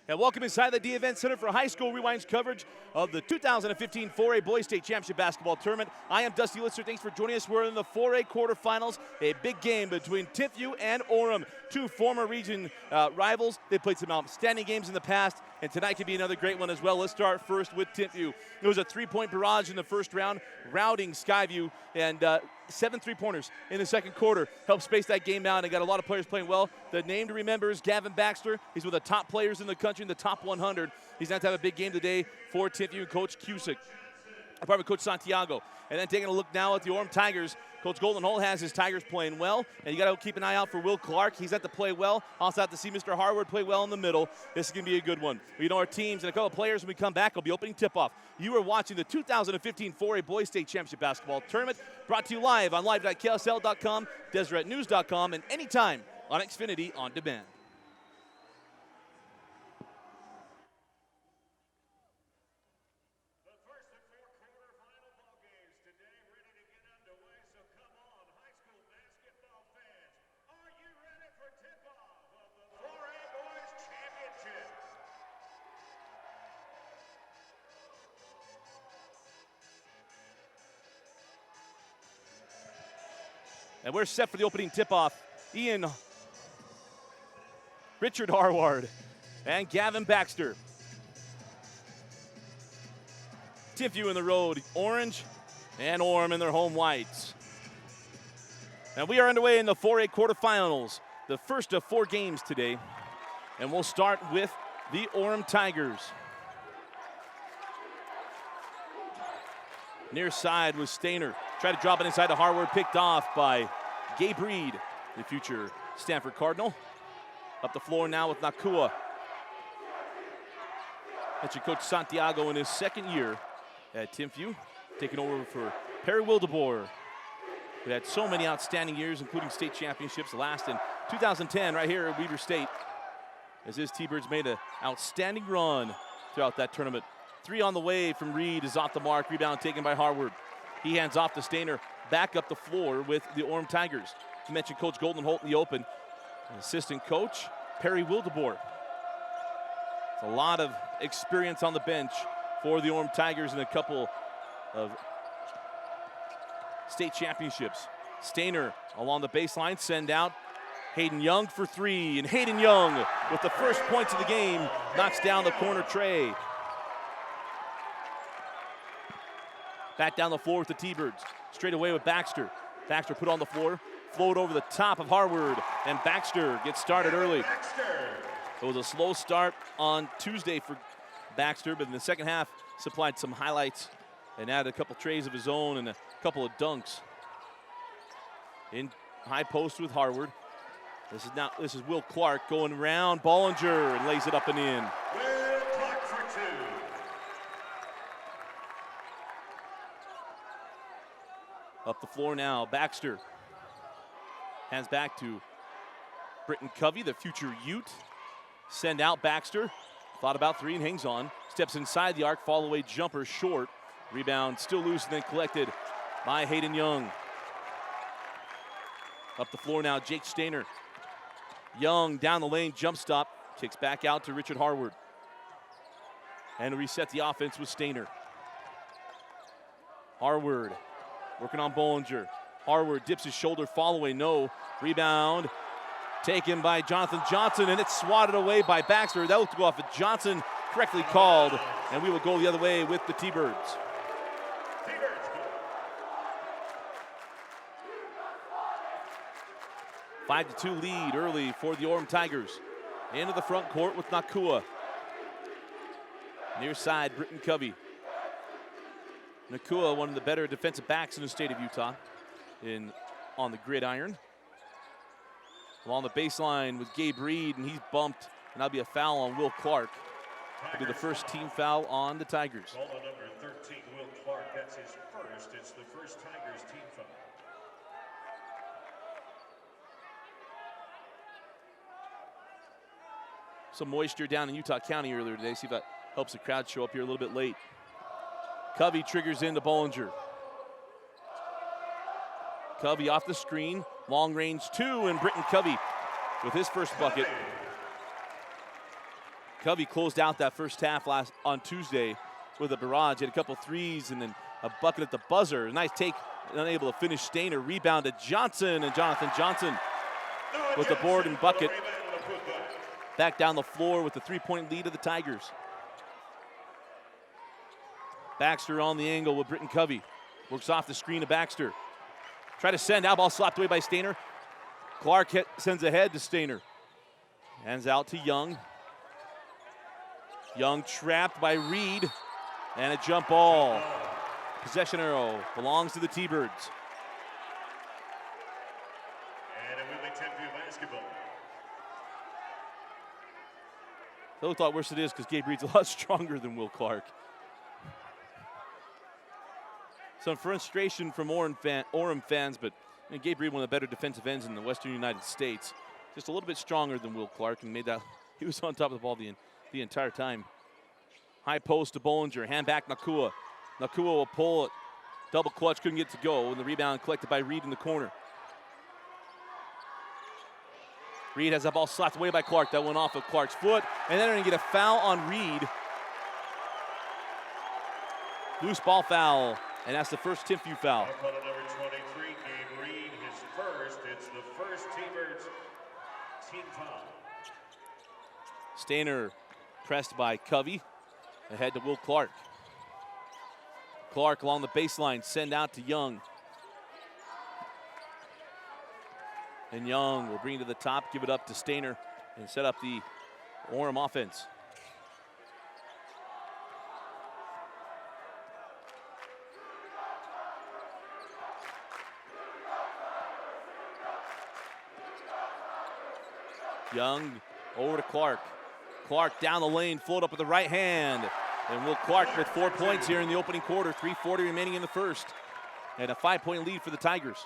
And welcome inside the D Event Center for High School Rewind's coverage of the 2015 4A Boys State Championship Basketball Tournament. I am Dusty Lister. Thanks for joining us. We're in the 4A quarterfinals, a big game between Timpview and Orem, two former region rivals. They played some outstanding games in the past, and tonight could be another great one as well. Let's start first with Timpview. It was a three-point barrage in the first round, routing Skyview, and 7 3-pointers in the second quarter helped space that game out, and got a lot of players playing well. The name to remember is Gavin Baxter. He's one of the top players in the country, in the top 100. He's going to have a big game today for Timpview and Coach Cusick, apart with Coach Santiago. And then taking a look now at the Orem Tigers, Coach Golden Holt has his Tigers playing well, and you got to keep an eye out for Will Clark. He's had to play well. Also have to see Mr. Harwood play well in the middle. This is going to be a good one. We know our teams and a couple of players when we come back will be opening tip-off. You are watching the 2015 4A Boys State Championship Basketball Tournament, brought to you live on live.ksl.com, DeseretNews.com, and anytime on Xfinity On Demand. And we're set for the opening tip-off. Richard Harward and Gavin Baxter. Timpview in the road, orange, and Orem in their home whites. And we are underway in the 4A quarterfinals, the first of 4 games today. And we'll start with the Orem Tigers. Near side was Stainer. Tried to drop it inside to Harward, picked off by Gabe Reed, the future Stanford Cardinal. Up the floor now with Nakua. That's your Coach Santiago in his second year at Timpview, taking over for Perry Wildeboer, who had so many outstanding years, including state championships, the last in 2010 right here at Weber State, as his T-Birds made an outstanding run throughout that tournament. 3 on the way from Reed is off the mark. Rebound taken by Harward. He hands off to Stainer, back up the floor with the Orem Tigers. You mentioned Coach Golden Holt in the open. Assistant coach, Perry Wildeboer. It's a lot of experience on the bench for the Orem Tigers in a couple of state championships. Stainer along the baseline, send out Hayden Young for 3, and Hayden Young with the first points of the game knocks down the corner tray. Back down the floor with the T-Birds. Straight away with Baxter. Baxter put on the floor, float over the top of Harward, and Baxter gets started early. It was a slow start on Tuesday for Baxter, but in the second half supplied some highlights and added a couple trays of his own and a couple of dunks. In high post with Harward. This is Will Clark going around Bollinger and lays it up and in. Will Clark for 2. Up the floor now, Baxter. Hands back to Britton Covey, the future Ute. Send out Baxter. Thought about 3 and hangs on. Steps inside the arc, fall away jumper short. Rebound still loose and then collected by Hayden Young. Up the floor now, Jake Stainer. Young down the lane, jump stop. Kicks back out to Richard Harward. And reset the offense with Stainer. Harward working on Bollinger. Harward dips his shoulder, fall away, no. Rebound taken by Jonathan Johnson, and it's swatted away by Baxter. That will go off of Johnson, correctly called, and we will go the other way with the T-Birds. 5-2 lead early for the Orem Tigers. Into the front court with Nakua. Near side, Britton Covey. Nakua, one of the better defensive backs in the state of Utah, on the gridiron. Along the baseline with Gabe Reed, and he's bumped, and that'll be a foul on Will Clark. It'll be the first team foul on the Tigers. Call the number 13, Will Clark. That's his first. It's the first Tigers team foul. Some moisture down in Utah County earlier today. See if that helps the crowd show up here a little bit late. Covey triggers into Bollinger. Covey off the screen, long range 2, and Britton Covey with his first bucket. Covey closed out that first half on Tuesday with a barrage. He had a couple threes and then a bucket at the buzzer. Nice take, unable to finish. Stainer rebound to Johnson, and Jonathan Johnson with the board and bucket. Back down the floor with the 3-point lead of the Tigers. Baxter on the angle with Britton Covey. Works off the screen to Baxter. Try to send out, ball slapped away by Stainer. Clark sends ahead to Stainer. Hands out to Young. Young trapped by Reed. And a jump ball. Possession arrow belongs to the T-Birds. And it will be Timpview basketball. They look a lot worse it is because Gabe Reed's a lot stronger than Will Clark. Some frustration from Orem fans, but Gabe Reed, one of the better defensive ends in the Western United States. Just a little bit stronger than Will Clark, and made that he was on top of the ball the entire time. High post to Bollinger, hand back Nakua. Nakua will pull it. Double clutch, couldn't get to go, and the rebound collected by Reed in the corner. Reed has that ball slapped away by Clark. That went off of Clark's foot, and then they're gonna get a foul on Reed. Loose ball foul, and that's the first Timpview foul. Number 23, Gabe Reed, his first. It's the first T-Birds team foul. Stainer pressed by Covey. Ahead to Will Clark. Clark along the baseline, send out to Young. And Young will bring it to the top, give it up to Stainer, and set up the Orem offense. Young over to Clark. Clark down the lane, float up with the right hand. And Will Clark with 4 points here in the opening quarter, 3:40 remaining in the first. And a 5-point lead for the Tigers.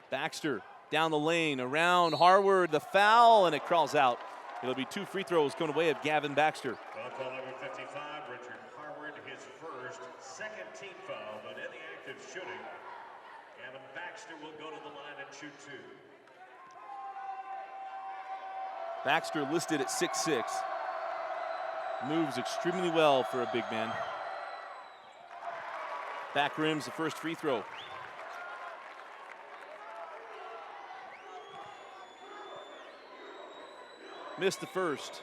Baxter down the lane, around Harward, the foul, and it crawls out. It'll be 2 free throws coming away of Gavin Baxter. Foul number 55, Richard Harward, his first, second team foul, but any active shooting. Gavin Baxter will go to the line and shoot 2. Baxter listed at 6'6". Moves extremely well for a big man. Back rims the first free throw. Missed the first.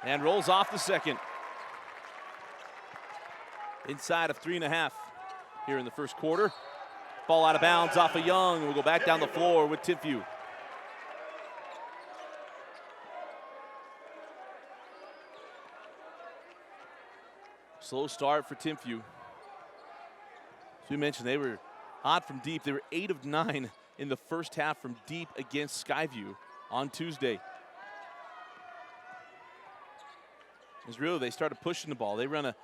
And rolls off the second. Inside of 3.5 here in the first quarter. Ball out of bounds off of Young. We'll go back down the floor with Timpview. Slow start for Timpview. As we mentioned, they were hot from deep. They were 8 of 9 in the first half from deep against Skyview on Tuesday. As really, they started pushing the ball. They run a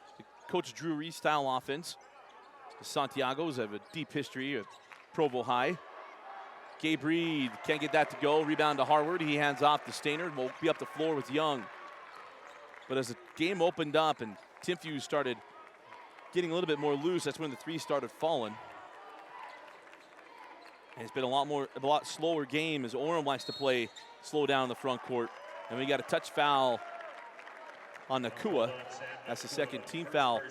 Coach Drew Reese style offense. The Santiagos have a deep history of Provo High. Gabe Reed can't get that to go. Rebound to Harward. He hands off to Stainer. Will be up the floor with Young. But as the game opened up and Timpview started getting a little bit more loose, that's when the threes started falling. And it's been a lot slower game as Orem likes to play slow down in the front court. And we got a touch foul on Nakua. That's the second team foul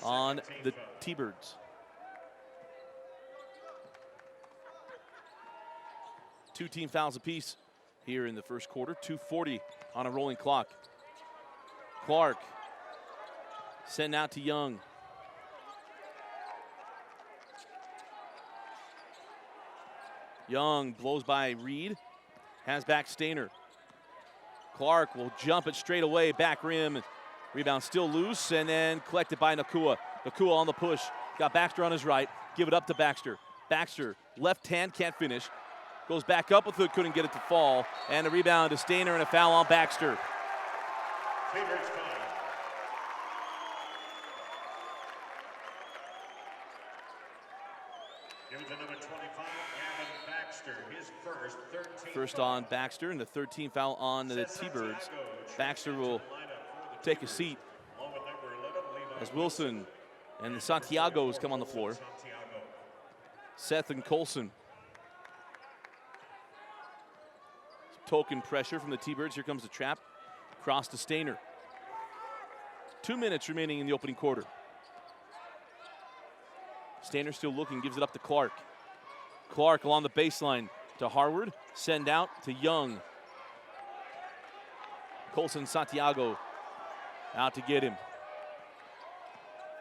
on the T-Birds. 2 team fouls apiece here in the first quarter. 2:40 on a rolling clock. Clark sent out to Young. Young blows by Reed. Has back Stainer. Clark will jump it straight away. Back rim. Rebound still loose and then collected by Nakua. Nakua on the push. Got Baxter on his right. Give it up to Baxter. Baxter, left hand, can't finish. Goes back up with it, couldn't get it to fall. And a rebound to Stainer and a foul on Baxter. T-Birds foul. Give it to number 25, Gavin Baxter, his first 13. First on Baxter and the 13th foul on the T-Birds. Baxter will take a seat as Wilson and the Santiagos come on the floor. Seth and Colson. token pressure from the T-Birds. Here comes the trap. Cross to Stainer. 2 minutes remaining in the opening quarter. Stainer still looking, gives it up to Clark. Clark along the baseline to Harward. Send out to Young. Colson Santiago out to get him.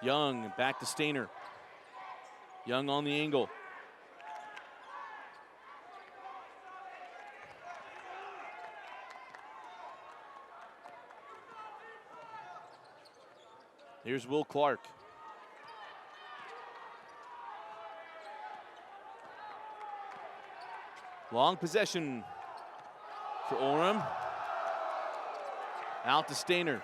Young back to Stainer. Young on the angle. Here's Will Clark. Long possession for Orem. Out to Stainer.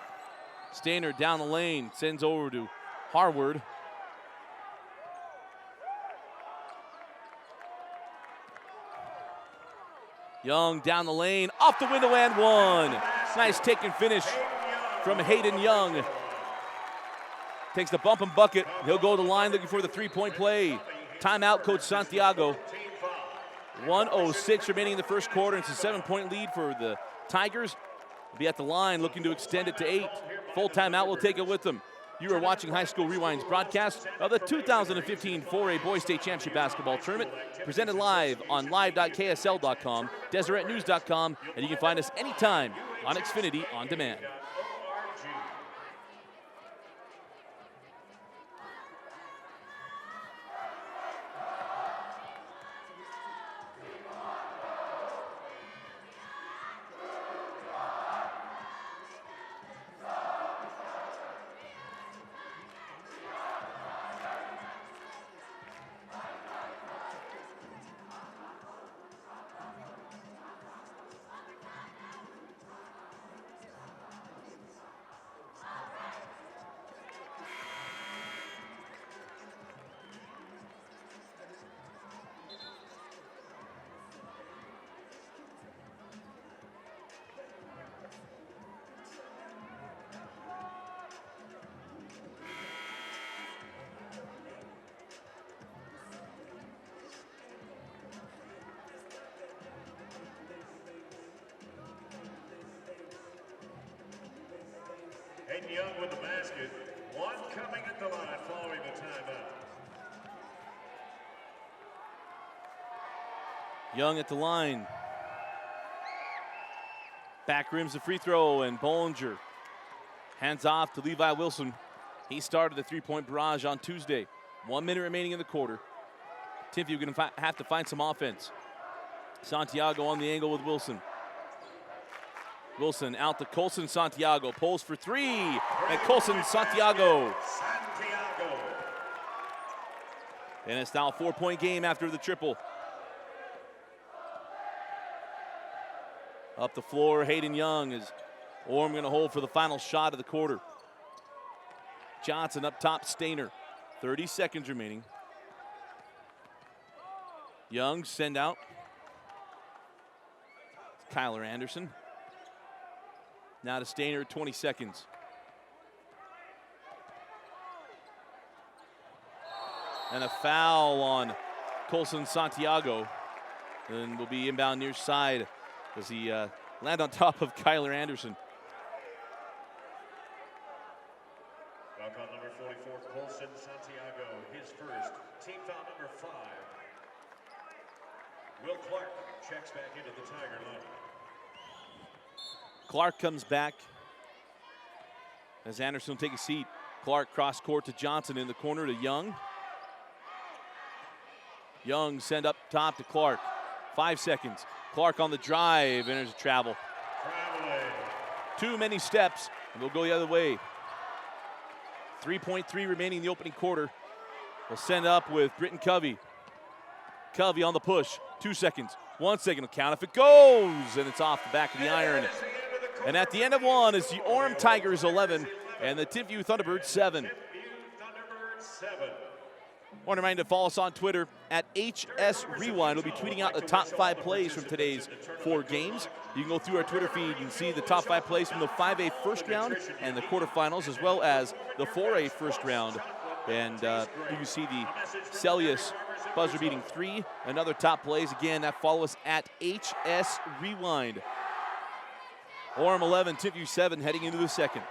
Stainer down the lane, sends over to Harward. Young down the lane, off the window and one. Nice take and finish from Hayden Young. Takes the bump and bucket. He'll go to the line looking for the three-point play. Timeout, Coach Santiago. 1:06 remaining in the first quarter. It's a 7-point lead for the Tigers. Will be at the line looking to extend it to 8. Full timeout will take it with them. You are watching High School Rewind's broadcast of the 2015 4A Boys State Championship Basketball Tournament, presented live on live.ksl.com, DeseretNews.com, and you can find us anytime on Xfinity On Demand. Hayden Young with the basket. One coming at the line following the timeout. Young at the line. Back rims the free throw, and Bollinger hands off to Levi Wilson. He started the three-point barrage on Tuesday. 1 minute remaining in the quarter. Timpview going to have to find some offense. Santiago on the angle with Wilson. Wilson out to Colson Santiago. Pulls for three. And Colson Santiago. And it's now a 4-point game after the triple. Up the floor, Hayden Young is Orem going to hold for the final shot of the quarter. Johnson up top, Stainer. 30 seconds remaining. Young send out. Kyler Anderson. Now to Stainer, 20 seconds. And a foul on Colson Santiago. And will be inbound near side as he land on top of Kyler Anderson. Foul call number 44, Colson Santiago, his first. Team foul number 5. Will Clark checks back into the Tiger line. Clark comes back as Anderson will take a seat. Clark cross court to Johnson in the corner to Young. Young send up top to Clark. 5 seconds. Clark on the drive, and there's a travel. Too many steps, and we'll go the other way. 3.3 remaining in the opening quarter. We'll send up with Britton Covey. Covey on the push. 2 seconds. 1 second will count if it goes, and it's off the back of the iron. And at the end of one is the Orem Tigers 11 and the Timpview Thunderbirds 7. I want to remind you to follow us on Twitter at HS Rewind. We'll be tweeting out the top 5 plays from today's 4 games. You can go through our Twitter feed and see the top 5 plays from the 5A first round and the quarterfinals, as well as the 4A first round. And you can see the Celius Buzzer beating 3. Another top plays. Again, that follow us at HS Rewind. Orem 11, Timpview 7 heading into the second.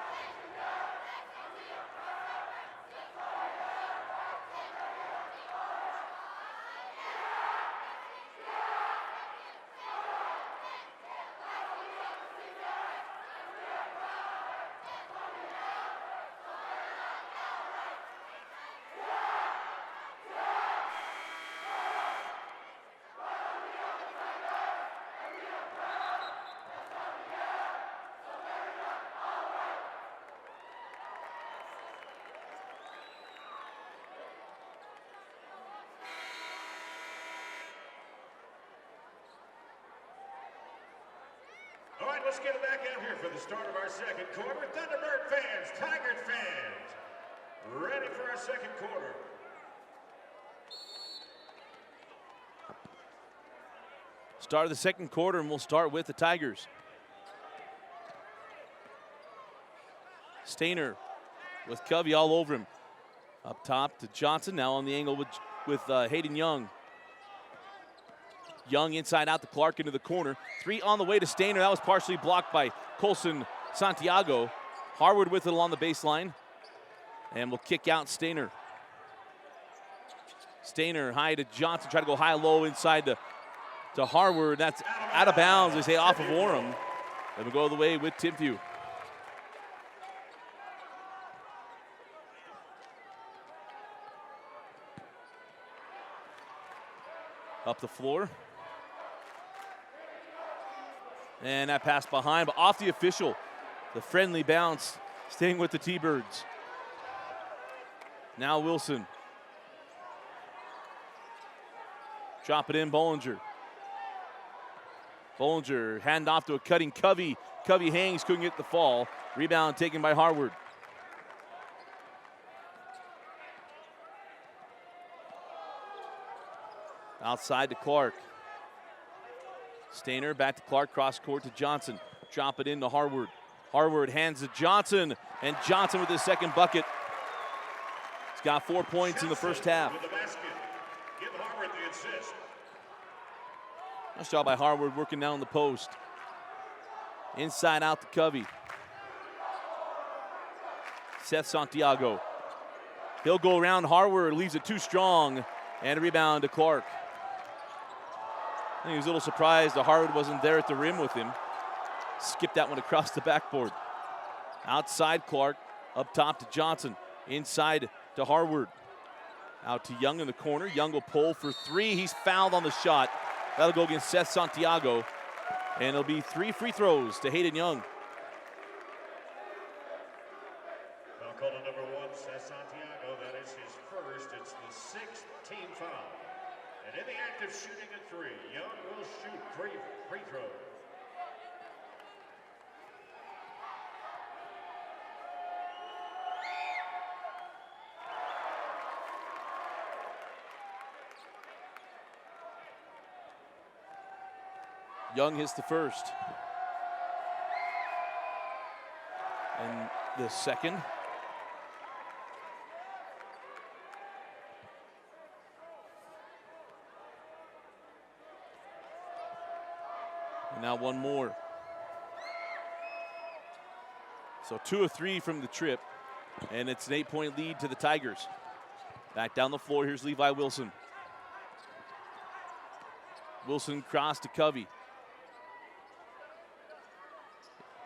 All right, let's get it back out here for the start of our second quarter. Thunderbird fans, Tigers fans, ready for our second quarter. Start of the second quarter, and we'll start with the Tigers. Stainer with Covey all over him. Up top to Johnson, now on the angle with Hayden Young. Young inside out to Clark into the corner. 3 on the way to Stainer. That was partially blocked by Colson Santiago. Harwood with it along the baseline. And will kick out Stainer. Stainer high to Johnson. Try to go high-low inside to Harwood. That's out of bounds, they say, off of Orem. And we'll go the way with Timpview. Up the floor. And that pass behind, but off the official. The friendly bounce, staying with the T-Birds. Now Wilson. Drop it in, Bollinger. Bollinger, hand off to a cutting Covey. Covey hangs, couldn't get the fall. Rebound taken by Harwood. Outside to Clark. Stainer back to Clark, cross court to Johnson. Drop it into Harwood. Harwood hands to Johnson, and Johnson with his second bucket. He's got 4 points in the first half. With the basket. Give Harwood the assist. Nice job by Harwood working down the post. Inside out to Covey. Seth Santiago. He'll go around Harwood, leaves it too strong, and a rebound to Clark. I think he was a little surprised that Harwood wasn't there at the rim with him. Skipped that one across the backboard. Outside Clark, up top to Johnson. Inside to Harwood. Out to Young in the corner. Young will pull for 3. He's fouled on the shot. That'll go against Seth Santiago. And it'll be 3 free throws to Hayden Young. Foul call to number 1, Seth Santiago. That is his first. It's the 6th team foul. And in the act of shooting a 3, Young will shoot 3 free throws. Young hits the first. And the second. And now one more. So 2 of 3 from the trip. And it's an 8-point lead to the Tigers. Back down the floor, here's Levi Wilson. Wilson cross to Covey.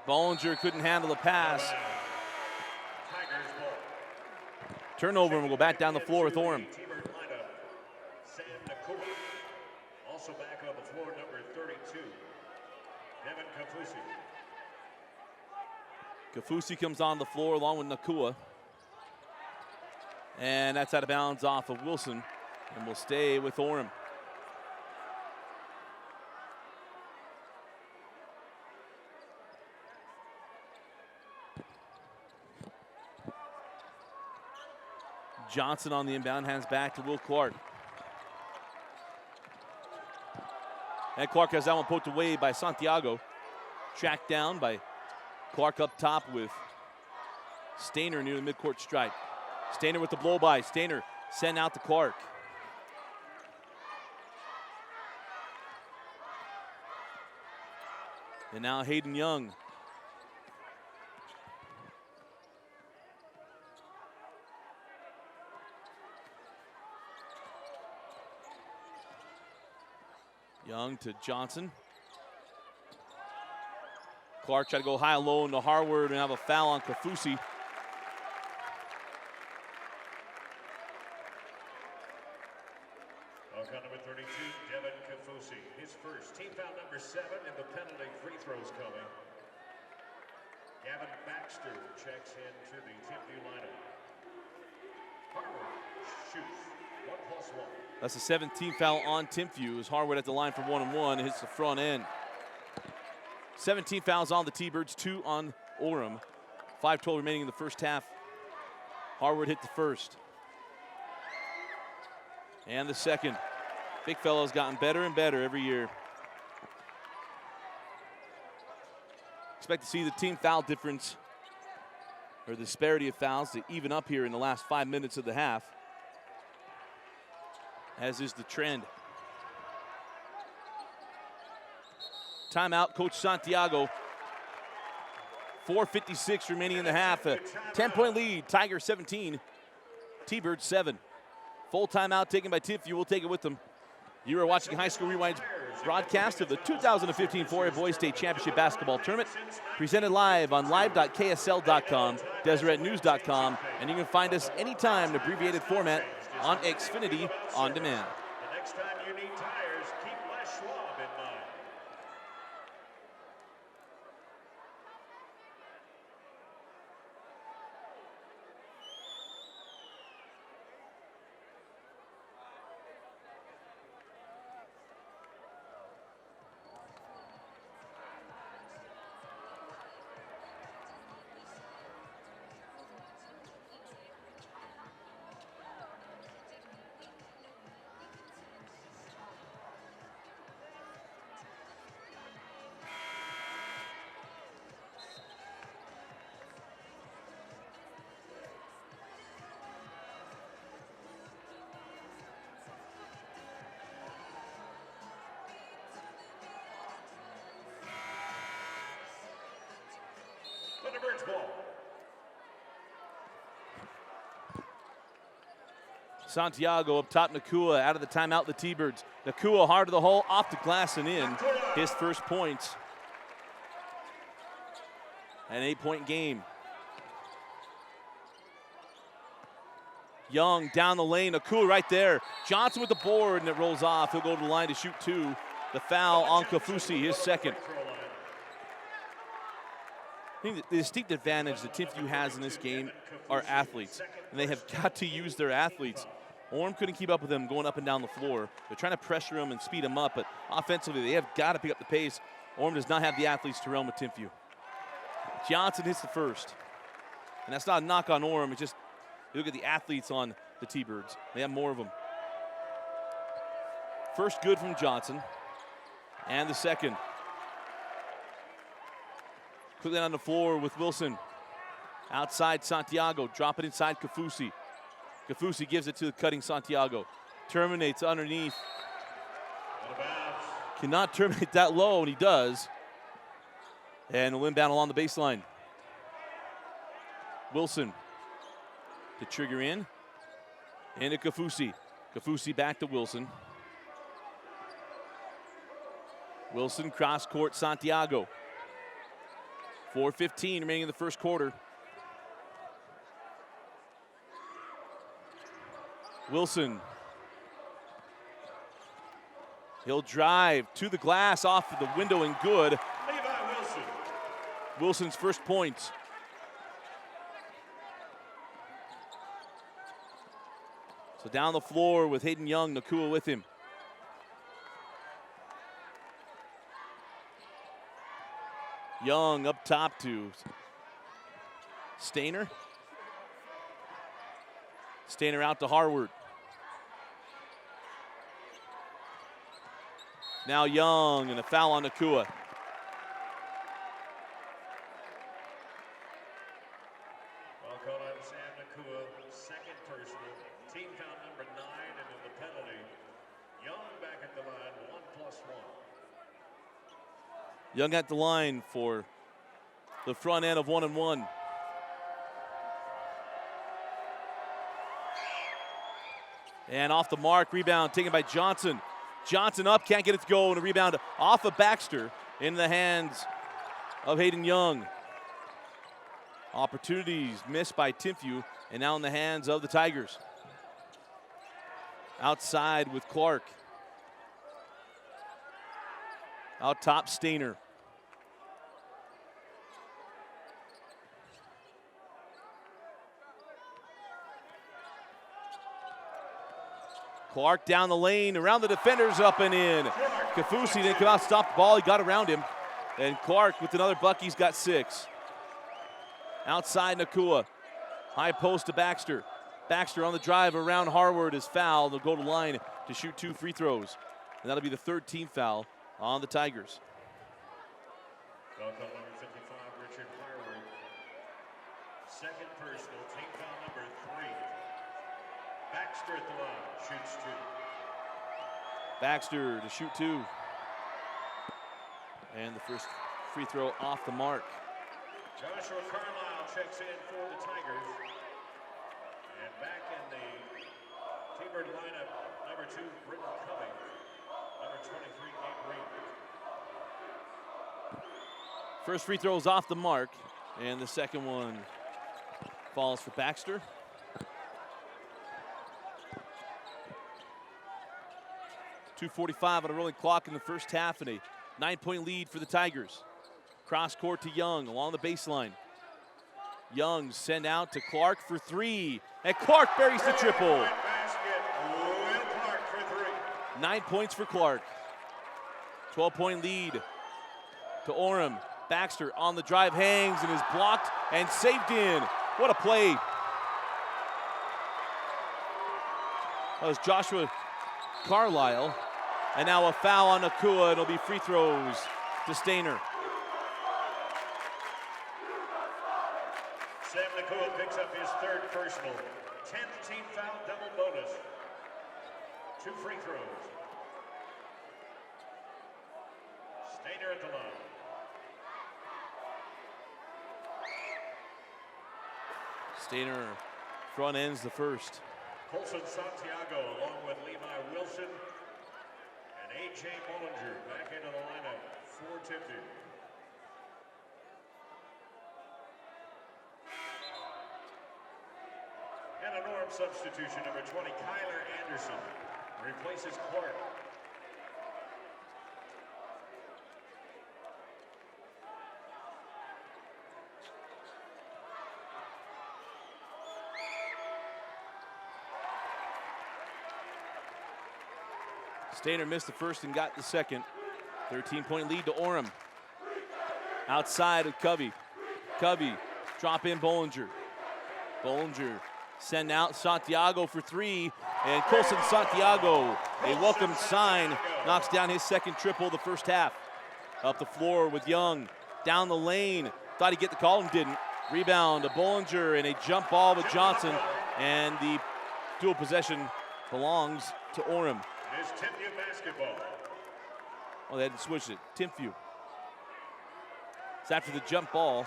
Bollinger couldn't handle the pass. Turnover, and we'll go back down the floor with Orem. Also back on the floor, number 32, Devin Kafusi. Kafusi comes on the floor along with Nakua. And that's out of bounds off of Wilson. And we'll stay with Orem. Johnson on the inbound, hands back to Will Clark. And Clark has that one poked away by Santiago. Tracked down by Clark up top with Stainer near the midcourt stripe. Stainer with the blow by. Stainer sent out to Clark. And now Hayden Young. Young to Johnson. Clark tried to go high and low into Harward and have a foul on Kafusi. Foul count number 32, Devin Kafusi. His first, team foul number 7, and the penalty free throws coming. Gavin Baxter checks into the Timpview lineup. Harward shoots 1+1. That's the 17th foul on Timpview as Harwood at the line for 1-on-1, hits the front end. 17 fouls on the T-Birds, 2 on Orem. 5:12 remaining in the first half. Harwood hit the first. And the second. Big fella's gotten better and better every year. Expect to see the team foul difference, or the disparity of fouls, to even up here in the last 5 minutes of the half, as is the trend. Timeout, Coach Santiago. 4:56 remaining in the half. A 10-point lead, Tiger 17, T-Birds 7. Full timeout taken by Timpview. We'll take it with them. You are watching High School Rewind's broadcast of the 2015 4A Boys State Championship Basketball Tournament, presented live on live.ksl.com, deseretnews.com, and you can find us anytime in abbreviated format on Xfinity On Demand. The next time you need tires, keep Les Schwab in mind. Thunderbirds ball. Santiago up top, Nakua out of the timeout, the T-Birds. Nakua hard to the hole, off the glass and in. His first points. An 8-point game. Young down the lane, Nakua right there. Johnson with the board, and it rolls off. He'll go to the line to shoot 2. The foul on Kafusi, his second. I think the distinct advantage that Timpview has in this game are athletes, and they have got to use their athletes. Orem couldn't keep up with them going up and down the floor. They're trying to pressure them and speed them up, but offensively they have got to pick up the pace. Orem does not have the athletes to run with Timpview. Johnson hits the first, and that's not a knock on Orem. It's just you look at the athletes on the T-Birds. They have more of them. First good from Johnson, and the second. Quickly on the floor with Wilson. Outside Santiago, drop it inside Kafusi. Kafusi gives it to the cutting Santiago. Terminates underneath. Cannot terminate that low, and he does. And the inbound along the baseline. Wilson to trigger in. Into Kafusi. Kafusi back to Wilson. Wilson cross court Santiago. 4:15 remaining in the first quarter. Wilson. He'll drive to the glass off of the window and good. Levi Wilson. Wilson's first points. So down the floor with Hayden Young, Nakua with him. Young up top to Stainer. Stainer out to Harward. Now Young, and a foul on Nakua. Well called on Sam Nakua, second personal. Team foul number 9, and then the penalty. Young back at the line, 1+1. Young at the line for the front end of 1-1. And off the mark, rebound taken by Johnson. Johnson up, can't get it to go, and a rebound off of Baxter in the hands of Hayden Young. Opportunities missed by Timpview, and now in the hands of the Tigers. Outside with Clark. Out top, Stainer. Clark down the lane, around the defenders, up and in. Kafusi didn't come out, stop the ball, he got around him. And Clark with another buck, he's got 6. Outside Nakua, high post to Baxter. Baxter on the drive around Harward is fouled. They'll go to line to shoot 2 free throws. And that'll be the 3rd team foul on the Tigers. Foul call number 55, Richard Harward. 2nd personal, team foul number 3. Baxter at the line, shoots 2. Baxter to shoot 2. And the first free throw off the mark. Joshua Carlisle checks in for the Tigers. And back in the T-Bird lineup, number 2, Britton Covey. Number 23, Gabe Reed. First free throw is off the mark, and the second one falls for Baxter. .245 on a rolling clock in the first half, and a 9-point lead for the Tigers. Cross court to Young along the baseline. Young send out to Clark for 3, and Clark buries the triple. Basket, Will Clark for 3. 9 points for Clark. 12-point lead to Orem. Baxter on the drive, hangs and is blocked and saved in. What a play. That was Joshua Carlisle. And now a foul on Nakua. It'll be free throws to Stainer. Sam Nakua picks up his 3rd personal. 10th team foul, double bonus. 2 free throws. Stainer at the line. Stainer front ends the first. Colson Santiago along with Levi Wilson and A.J. Bollinger back into the lineup for Timpview. And a Orem substitution, number 20, Kyler Anderson, replaces Clark. Stainer missed the first and got the second. 13-point lead to Orem. Outside of Covey. Covey, drop in Bollinger. Bollinger send out Santiago for 3, and Colson Santiago, a welcome sign, knocks down his 2nd triple of the first half. Up the floor with Young, down the lane, thought he'd get the call and didn't. Rebound to Bollinger and a jump ball with Johnson, and the dual possession belongs to Orem. It is Timpview basketball. Oh, they hadn't switched it. Timpview. It's after the jump ball.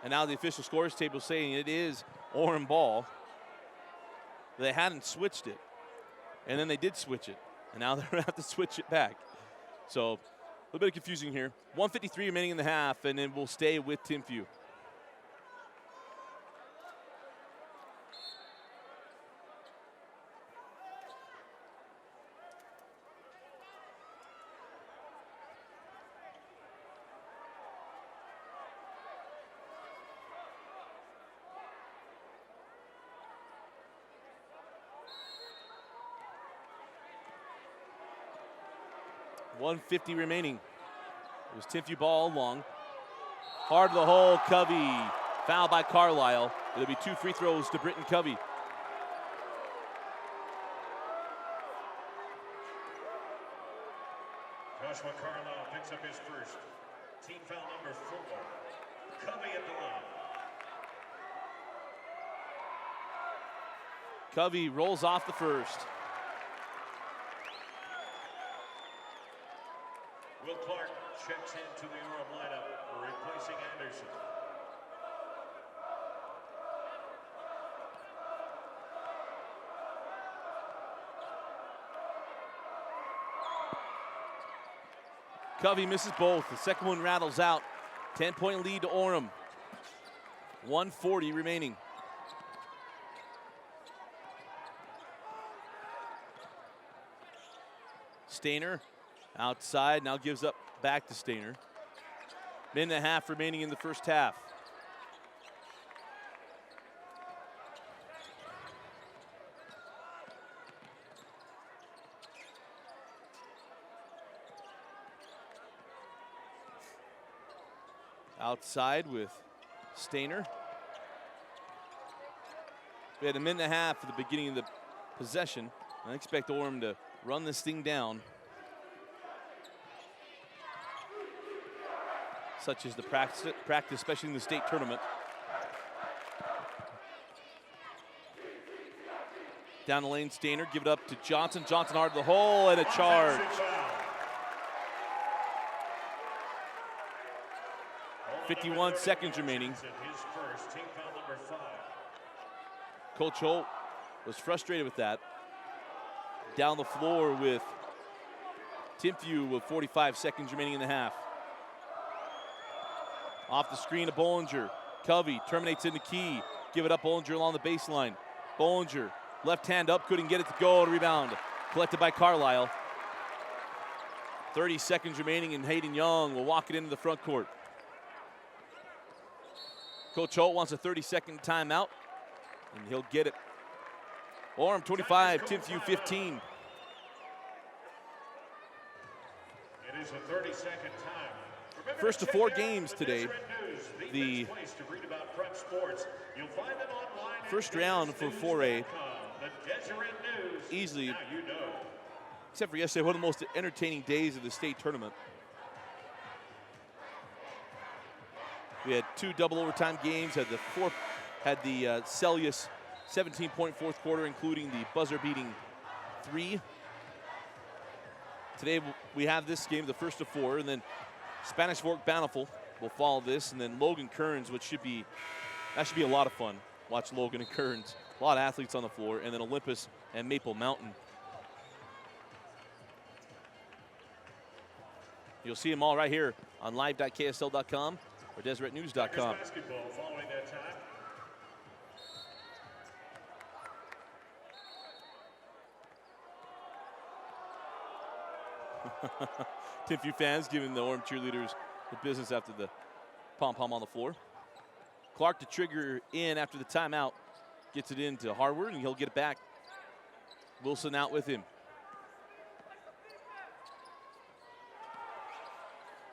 And now the official scores table saying it is Orem ball. They hadn't switched it. And then they did switch it. And now they're going to have to switch it back. So a little bit of confusing here. 1:53 remaining in the half, and then we'll stay with Timpview. .150 remaining. It was Timpview ball long. Hard to the hole, Covey. Foul by Carlisle. It'll be 2 free throws to Britton Covey. Joshua Carlisle picks up his first. Team foul number 4. Covey at the line. Covey rolls off the first. Will Clark checks into the Orem lineup, replacing Anderson. Covey misses both. The second one rattles out. 10-point lead to Orem. 1:40 remaining. Stainer outside, now gives up back to Stainer. Minute and a half remaining in the first half. Outside with Stainer. We had a minute and a half at the beginning of the possession. I expect Orem to run this thing down. Such as the practice, especially in the state tournament. Down the lane, Stainer, give it up to Johnson. Johnson hard to the hole and a charge. 51 seconds remaining. Coach Holt was frustrated with that. Down the floor with Timpview with 45 seconds remaining in the half. Off the screen to Bollinger. Covey terminates in the key. Give it up, Bollinger along the baseline. Bollinger, left hand up, couldn't get it to go. Rebound collected by Carlisle. 30 seconds remaining, and Hayden Young will walk it into the front court. Coach Holt wants a 30-second timeout, and he'll get it. Orem 25, Timpview 15. It is a 30-second time. Remember First of 4 games today. The first round for 4A, easily, except for yesterday, one of the most entertaining days of the state tournament. We had 2 double overtime games, had the Celius 17-point fourth quarter, including the buzzer-beating 3. Today we have this game, the first of 4, and then Spanish Fork Bountiful will follow this, and then Logan Kearns, that should be a lot of fun. Watch Logan and Kearns, a lot of athletes on the floor, and then Olympus and Maple Mountain. You'll see them all right here on live.ksl.com or DeseretNews.com. Basketball following that time. Timpview fans giving the Orem cheerleaders the business after the pom-pom on the floor. Clark to trigger in after the timeout. Gets it into Harward, and he'll get it back. Wilson out with him.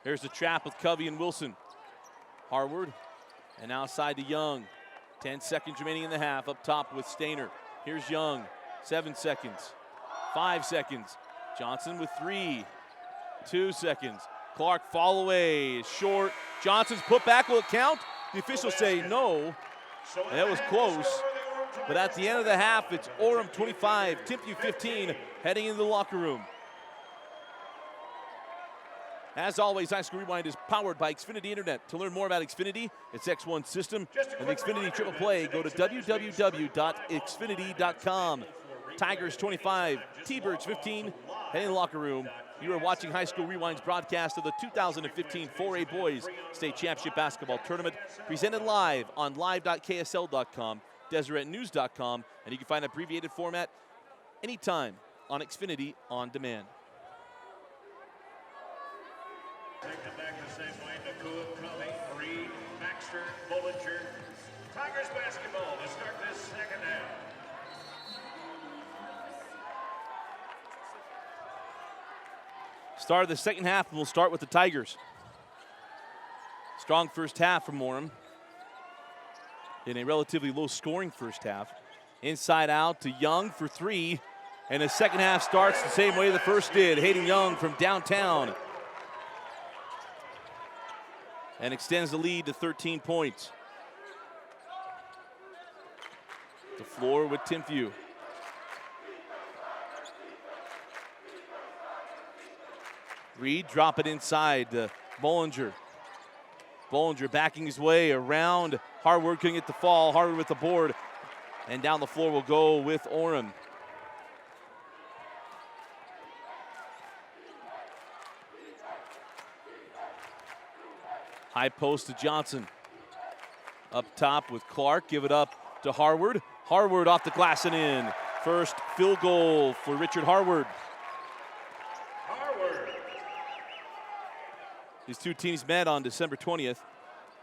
There's the trap with Covey and Wilson. Harward, and outside to Young. 10 seconds remaining in the half. Up top with Stainer. Here's Young. 7 seconds. 5 seconds. Johnson with 3. 2 seconds. Clark fall away. Short. Johnson's put back. Will it count? The officials say no. And that was close. But at the end of the half, it's Orem 25, Timpview 15, heading into the locker room. As always, High School Rewind is powered by Xfinity Internet. To learn more about Xfinity, its X1 system, and the Xfinity Triple Play, go to www.xfinity.com. Tigers 25, T-Birds 15, heading in the locker room. You are watching High School Rewind's broadcast of the 2015 4A Boys State Championship Basketball Tournament, presented live on live.ksl.com, DeseretNews.com, and you can find abbreviated format anytime on Xfinity On Demand. Take them back the same way. Nakua, Covey, Reed, Baxter, Bollinger. Tigers basketball to start this second half. Start of the second half, and we'll start with the Tigers. Strong first half from Orem in a relatively low-scoring first half. Inside out to Young for 3, and the second half starts the same way the first did. Hayden Young from downtown, and extends the lead to 13 points. The floor with Timpview. Reed drop it inside to Bollinger. Bollinger backing his way around. Harward couldn't get the fall. Harward with the board. And down the floor will go with Orem. High post to Johnson. Up top with Clark. Give it up to Harward. Harward off the glass and in. First field goal for Richard Harward. These two teams met on December 20th,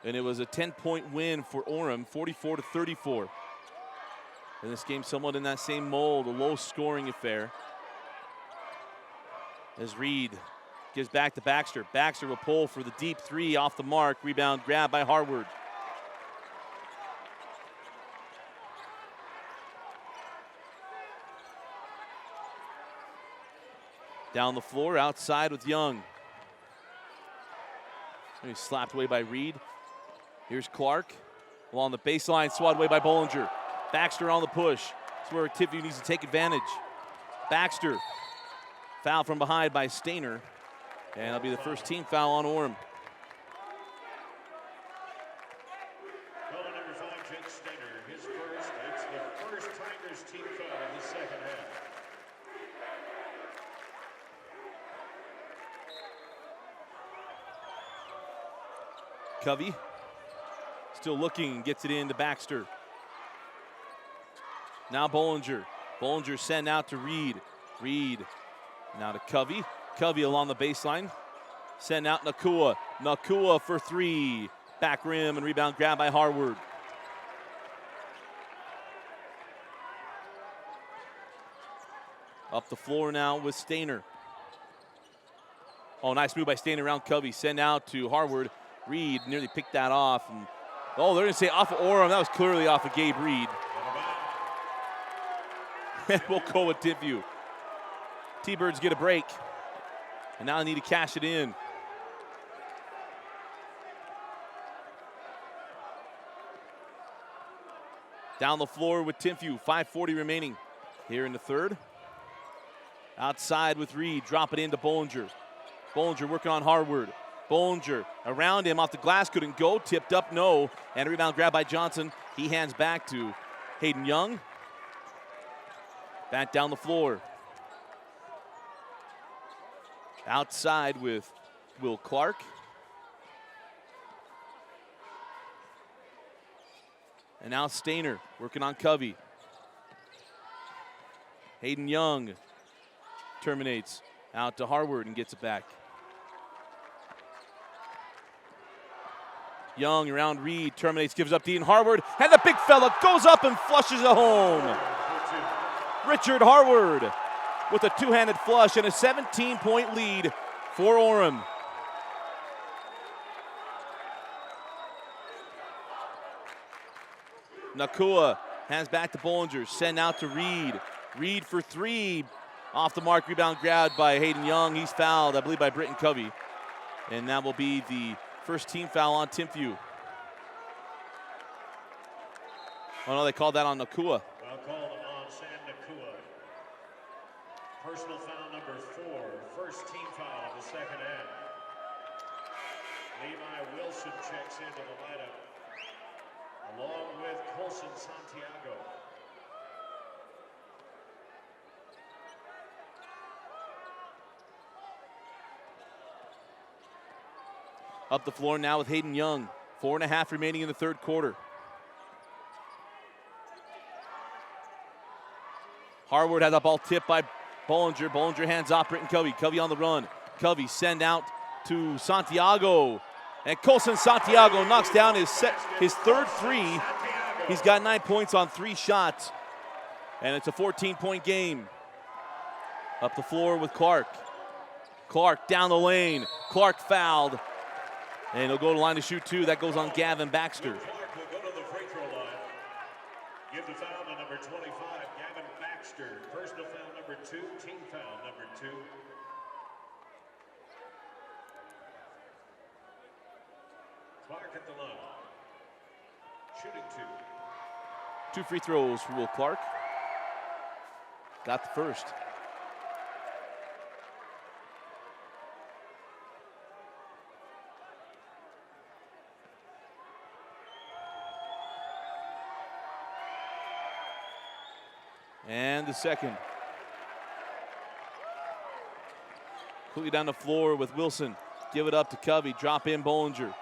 and it was a 10-point win for Orem, 44-34. And this game somewhat in that same mold, a low-scoring affair. As Reed gives back to Baxter. Baxter will pull for the deep three off the mark. Rebound grab by Harward. Down the floor, outside with Young. He's slapped away by Reed. Here's Clark. Along the baseline, swatted away by Bollinger. Baxter on the push. That's where Timpview needs to take advantage. Baxter. Foul from behind by Stainer. And it'll be the first team foul on Orem. Foul number 5, Jake Stainer. His first. It's the first Tigers team foul in the second half. Covey still looking, gets it into Baxter. Now Bollinger. Bollinger sent out to Reed. Reed now to Covey. Covey along the baseline. Send out Nakua. Nakua for three. Back rim and rebound grab by Harward. Up the floor now with Stainer. Oh, nice move by Stainer around Covey. Send out to Harward. Reed nearly picked that off. And, oh, they're going to say off of Orem. That was clearly off of Gabe Reed. And we'll go with Timpview. T-Birds get a break. And now they need to cash it in. Down the floor with Timpview. 5:40 remaining here in the third. Outside with Reed. Drop it into Bollinger. Bollinger working on Harward. Bollinger around him off the glass, couldn't go, tipped up, no. And a rebound grab by Johnson. He hands back to Hayden Young. Back down the floor. Outside with Will Clark. And now Stainer working on Covey. Hayden Young terminates out to Harward and gets it back. Young around Reed, terminates, gives up to Ian Harward, and the big fella goes up and flushes it home. Richard Harward with a two-handed flush and a 17-point lead for Orem. Nakua hands back to Bollinger, send out to Reed. Reed for three, off the mark, rebound grabbed by Hayden Young. He's fouled, I believe, by Britton Covey. And that will be the first team foul on Timpview. Oh no, they called that on Nakua. Foul called on Sam Nakua. Personal foul number 4. First team foul of the second half. Levi Wilson checks into the lineup, along with Colson Santiago. Up the floor now with Hayden Young. 4.5 remaining in the third quarter. Harward had the ball tipped by Bollinger. Bollinger hands off Britton Covey. Covey on the run. Covey send out to Santiago. And Colson Santiago knocks down his third three. He's got 9 points on 3 shots. And it's a 14-point game. Up the floor with Clark. Clark down the lane. Clark fouled. And he'll go to the line to shoot 2. That goes on Gavin Baxter. Clark will go to the free throw line. Give the foul to number 25, Gavin Baxter. Personal foul number 2, team foul number 2. Clark at the line. Shooting 2. 2 free throws for Will Clark. Got the first. And the second. Quickly down the floor with Wilson. Give it up to Covey. Drop in Bollinger.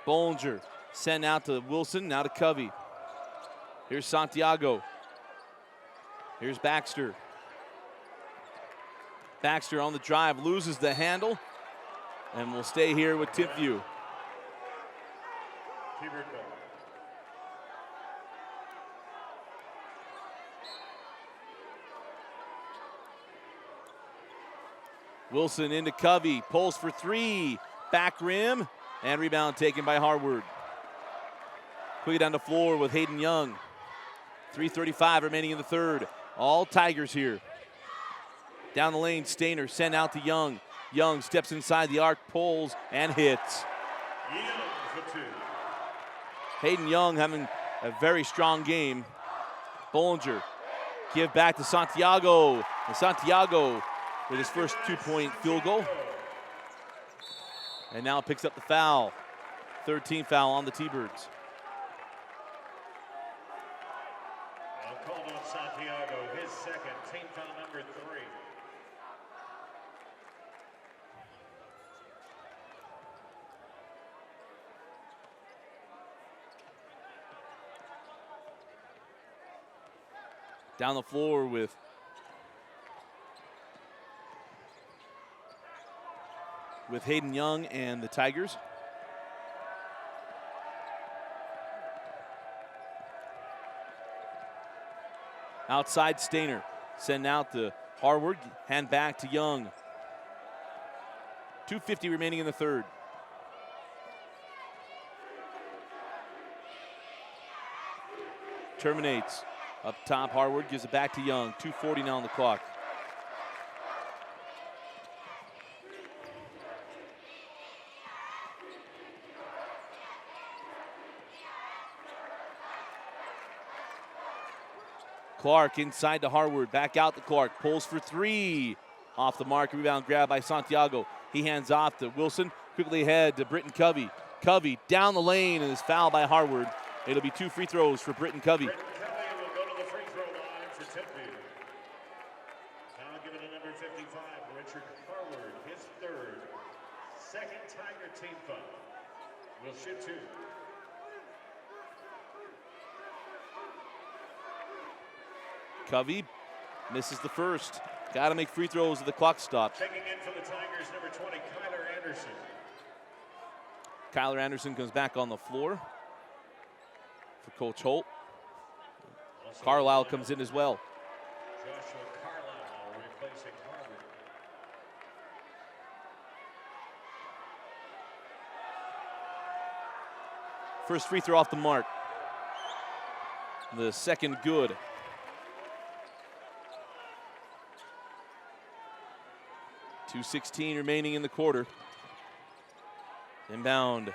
Bollinger send out to Wilson, now to Covey. Here's Santiago. Here's Baxter. Baxter on the drive, loses the handle, and will stay here with Timpview. Wilson into Covey, pulls for three, back rim, and rebound taken by Harward. Quickly down the floor with Hayden Young. 3:35 remaining in the third. All Tigers here. Down the lane, Stainer sent out to Young. Young steps inside the arc, pulls, and hits. Hayden Young having a very strong game. Bollinger give back to Santiago. And Santiago with his first 2-point field goal. And now picks up the foul. 13th foul on the T-Birds. Called on Santiago, his second, team foul number 3. Down the floor with Hayden Young and the Tigers. Outside Stainer, send out to Harward, hand back to Young. 2:50 remaining in the third. Terminates. Up top, Harward gives it back to Young. 2:40 now on the clock. Clark inside to Harward, back out to Clark, pulls for three. Off the mark, rebound grab by Santiago. He hands off to Wilson, quickly ahead to Britton Covey. Covey down the lane and is fouled by Harward. It'll be 2 free throws for Britton Covey. Britton Covey will go to the free throw line for Timpview. Now given to number 55, Richard Harward, his third, second Tiger team foul. Will shoot 2. Covey misses the first. Got to make free throws at the clock stop. Checking in for the Tigers, number 20, Kyler Anderson. Kyler Anderson comes back on the floor for Coach Holt. Also Carlisle comes in as well. Joshua Carlisle replacing Harvard. First free throw off the mark. The second good. .2:16 remaining in the quarter. Inbound.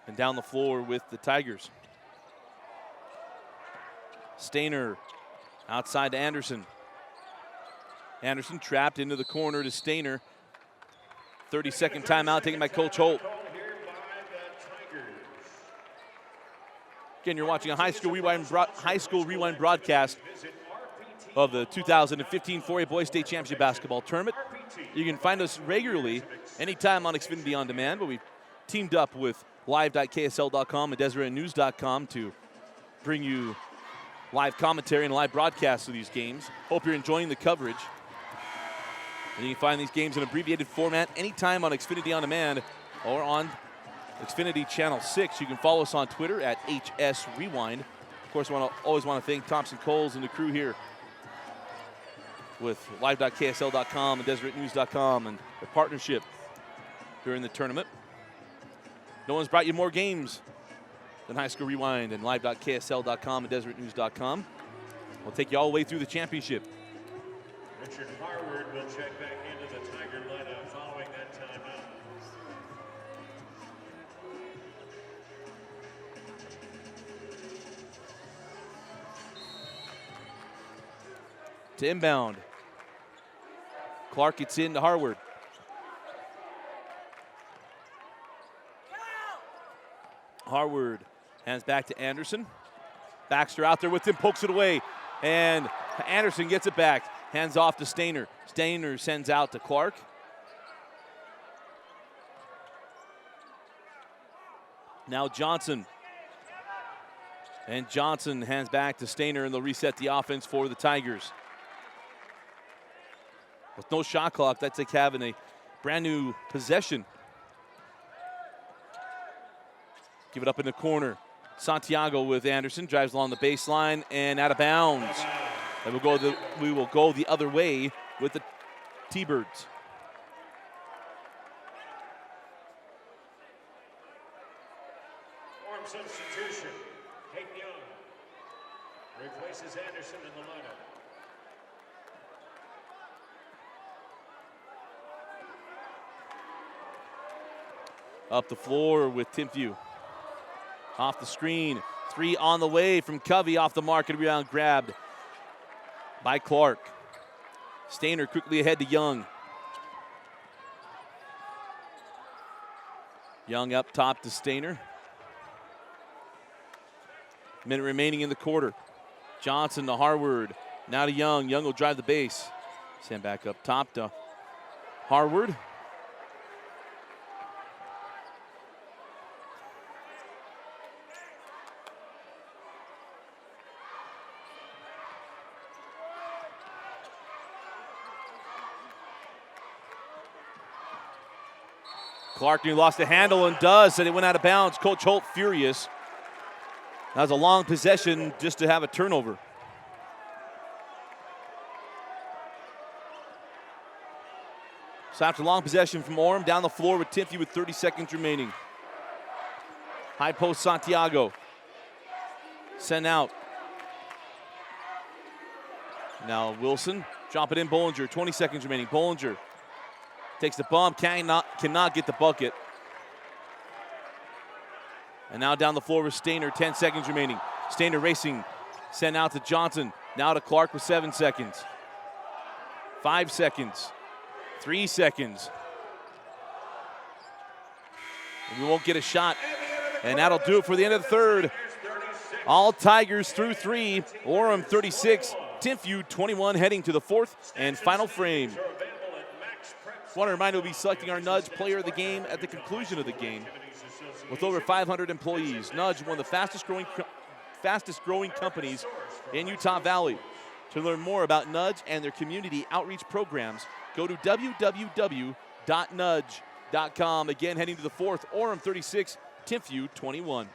And down the floor with the Tigers. Stainer outside to Anderson. Anderson trapped into the corner to Stainer. 30-second timeout taken by Coach Holt. Again, you're watching a High School Rewind broadcast of the 2015 4A Boys State Championship Basketball Tournament. You can find us regularly anytime on Xfinity On Demand, but we've teamed up with live.ksl.com and DeseretNews.com to bring you live commentary and live broadcasts of these games. Hope you're enjoying the coverage. And you can find these games in abbreviated format anytime on Xfinity On Demand or on Xfinity Channel 6. You can follow us on Twitter at HS Rewind. Of course, I always want to thank Thompson Coles and the crew here with live.ksl.com and DeseretNews.com and their partnership during the tournament. No one's brought you more games than High School Rewind and live.ksl.com and DeseretNews.com. We'll take you all the way through the championship. Richard Harward will check back into the Tiger lineup following that timeout. To inbound. Clark gets in to Harward. Harward hands back to Anderson. Baxter out there with him, pokes it away. And Anderson gets it back. Hands off to Stainer. Stainer sends out to Clark. Now Johnson. And Johnson hands back to Stainer, and they'll reset the offense for the Tigers. With no shot clock, that's like having a brand new possession. Give it up in the corner. Santiago with Anderson, drives along the baseline and out of bounds. And we will go the other way with the T-Birds. Orem substitution. Hayden Young replaces Anderson in the lineup. Up the floor with Timpview. Off the screen. 3 on the way from Covey, off the mark, and rebound grabbed by Clark. Stainer quickly ahead to Young. Young up top to Stainer. Minute remaining in the quarter. Johnson to Harward. Now to Young. Young will drive the base. Send back up top to Harward. Clark lost the handle and does, and it went out of bounds. Coach Holt furious. That was a long possession just to have a turnover. So after long possession from Orem, down the floor with Timpview with 30 seconds remaining. High post Santiago. Sent out. Now Wilson, drop it in Bollinger, 20 seconds remaining. Bollinger takes the bump, cannot get the bucket. And now down the floor with Stainer, 10 seconds remaining. Stainer racing, sent out to Johnson. Now to Clark with 7 seconds. 5 seconds. 3 seconds. And we won't get a shot. And that'll do it for the end of the third. All Tigers through 3. Orem 36, Timpview 21, heading to the fourth and final frame. I want to remind you, we'll be selecting our Nudge Player of the Game at the conclusion of the game. With over 500 employees, Nudge, one of the fastest growing companies in Utah Valley. To learn more about Nudge and their community outreach programs, go to www.nudge.com. Again, heading to the fourth, Orem 36, Timpview 21.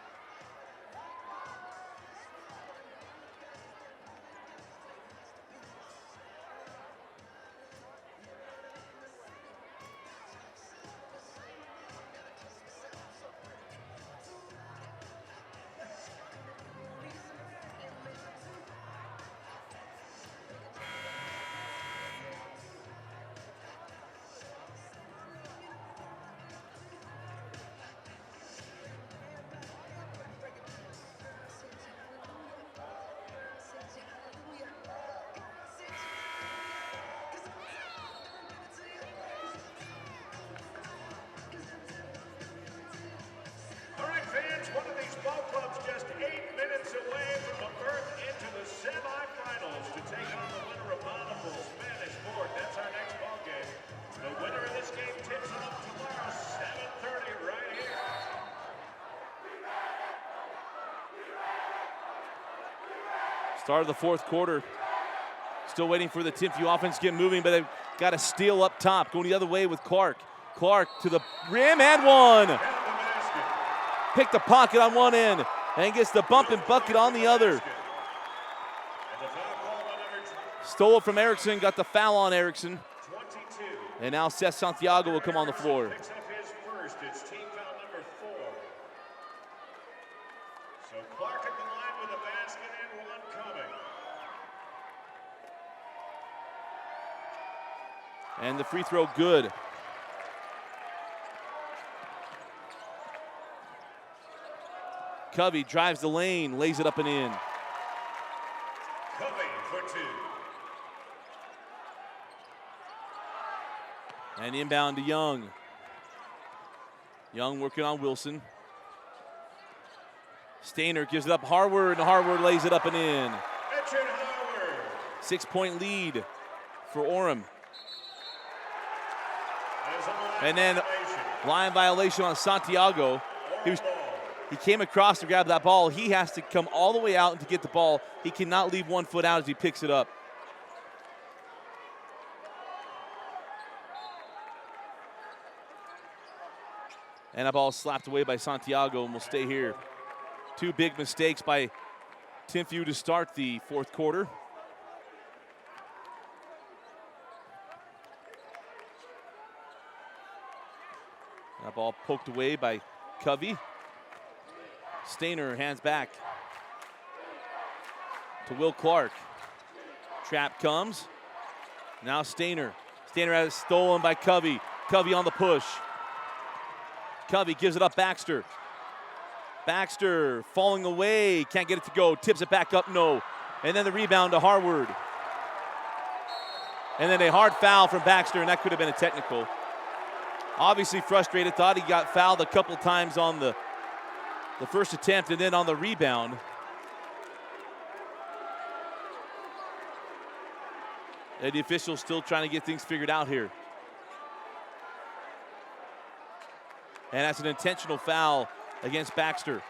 Start of the fourth quarter. Still waiting for the Timpview offense to get moving, but they've got a steal up top. Going the other way with Clark. Clark to the rim and one. Picked the pocket on one end and gets the bump and bucket on the other. Stole it from Erickson, got the foul on Erickson. And now Seth Santiago will come on the floor. So Clark at the line with a basket and one coming. And the free throw good. Covey drives the lane, lays it up and in. Covey for 2. And inbound to Young. Young working on Wilson. Stainer gives it up Harward, and Harward lays it up and in. Richard Howard. 6-point lead for Orem. There's a line And then violation. line violation on Santiago. Orem ball. He came across to grab that ball. He has to come all the way out and to get the ball. He cannot leave 1 foot out as he picks it up. And that ball slapped away by Santiago and will stay here. 2 big mistakes by Timpview to start the fourth quarter. That ball poked away by Covey. Stainer hands back to Will Clark. Trap comes. Now Stainer. Stainer has it stolen by Covey. Covey on the push. Covey gives it up Baxter. Baxter falling away. Can't get it to go. Tips it back up. No. And then the rebound to Harward. And then a hard foul from Baxter, and that could have been a technical. Obviously frustrated. Thought he got fouled a couple times on the first attempt and then on the rebound. And the officials still trying to get things figured out here. And that's an intentional foul against Baxter.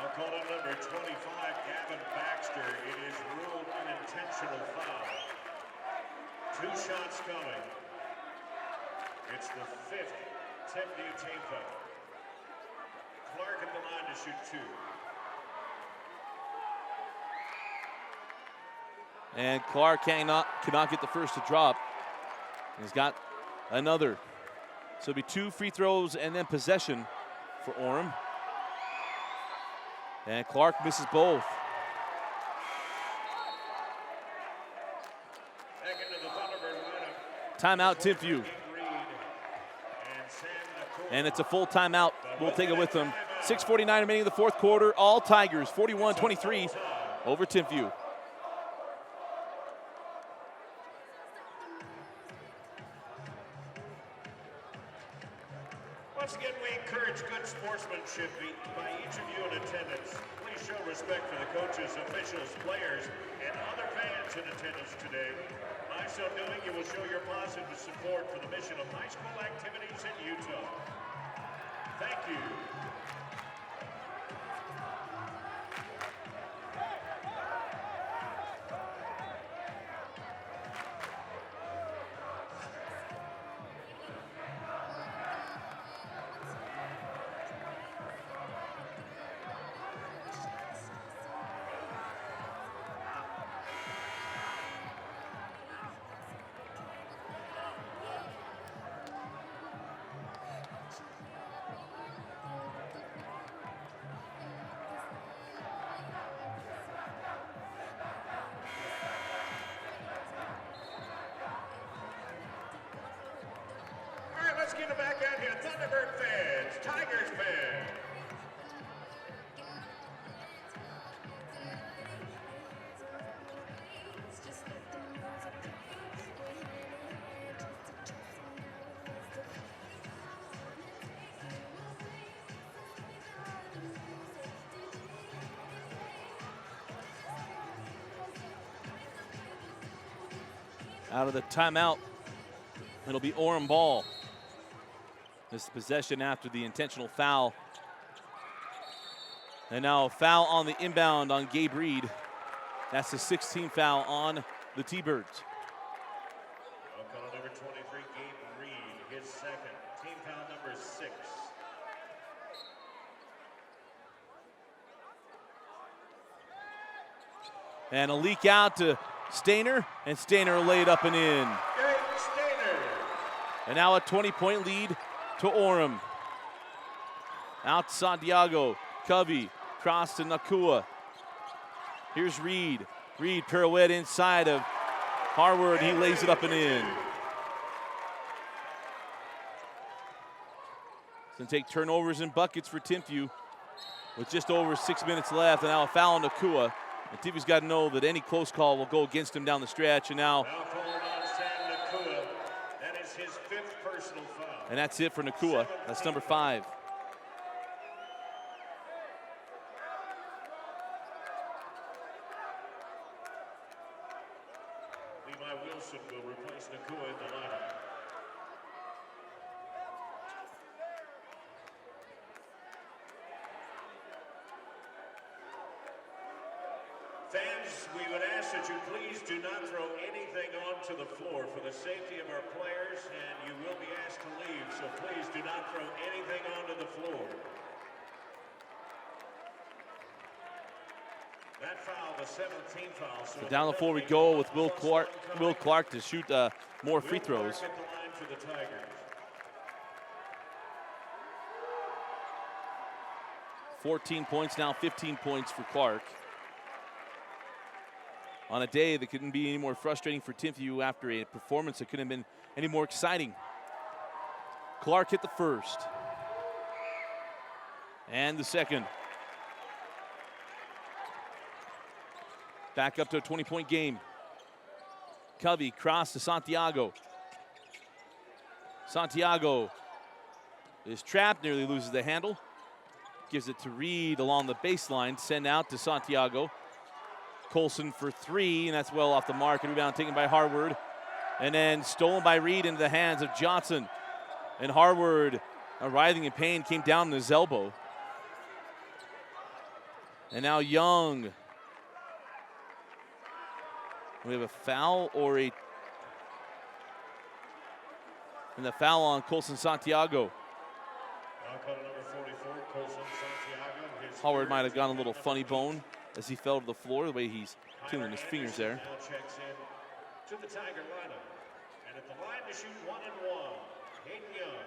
I'll call it number 25, Gavin Baxter. It is ruled an intentional foul. 2 shots coming. It's the 5th Timpview team foul. Clark at the line to shoot 2. And Clark cannot get the first to drop. He's got another. So it'll be 2 free throws and then possession for Orem. And Clark misses both. Back into the Thunderbird lineup. Timeout, Timpview. And it's a full timeout. We'll take it with them. 6:49 remaining in the fourth quarter. All Tigers, 41-23 over Timpview. Once again, we encourage good sportsmanship by each of you in attendance. Please show respect for the coaches, officials, players, and other fans in attendance today. By so doing, you will show your positive support for the mission of high school activities in Utah. Thank you. Let's get it back out here. Thunderbird fans, Tigers fans. Out of the timeout, it'll be Orem ball. This possession after the intentional foul. And now a foul on the inbound on Gabe Reed. That's the 16th foul on the T-Birds. I'll call number 23, Gabe Reed, his second. Team foul number 6. And a leak out to Stainer, and Stainer laid up and in. Eric Stainer. And now a 20-point lead to Orem. Out to Santiago. Covey. Cross to Nakua. Here's Reed. Reed pirouette inside of Harward. He lays it up and in. It's going to take turnovers and buckets for Timpview with just over 6 minutes left. And now a foul on Nakua. And Timpview's got to know that any close call will go against him down the stretch. And now Foul called on Sam Nakua. That is his 5th personal foul. and that's it for Nakua. That's number 5. Levi Wilson will replace Nakua in the lineup. Fans, we would ask that you please do not throw anything onto the floor for the safety of our players, and you will be asked to leave, so please do not throw anything onto the floor. That foul, the 17th foul. So down the floor we go with Will Clark to shoot more free throws. 14 points now, 15 points for Clark. On a day that couldn't be any more frustrating for Timpview after a performance that couldn't have been any more exciting. Clark hit the first. And the second. Back up to a 20-point game. Covey cross to Santiago. Santiago is trapped, nearly loses the handle. Gives it to Reed along the baseline. Send out to Santiago. Colson for three, and that's well off the mark. And rebound taken by Harward. And then stolen by Reed into the hands of Johnson. And Harward, writhing in pain, came down on his elbow. And now Young. We have a foul or a... And the foul on Colson Santiago. Howard might have gone a little funny bone as he fell to the floor, the way he's tuning his fingers there. Checks in to the Tiger lineup. And at the line to shoot 1 and 1, Hayden Young.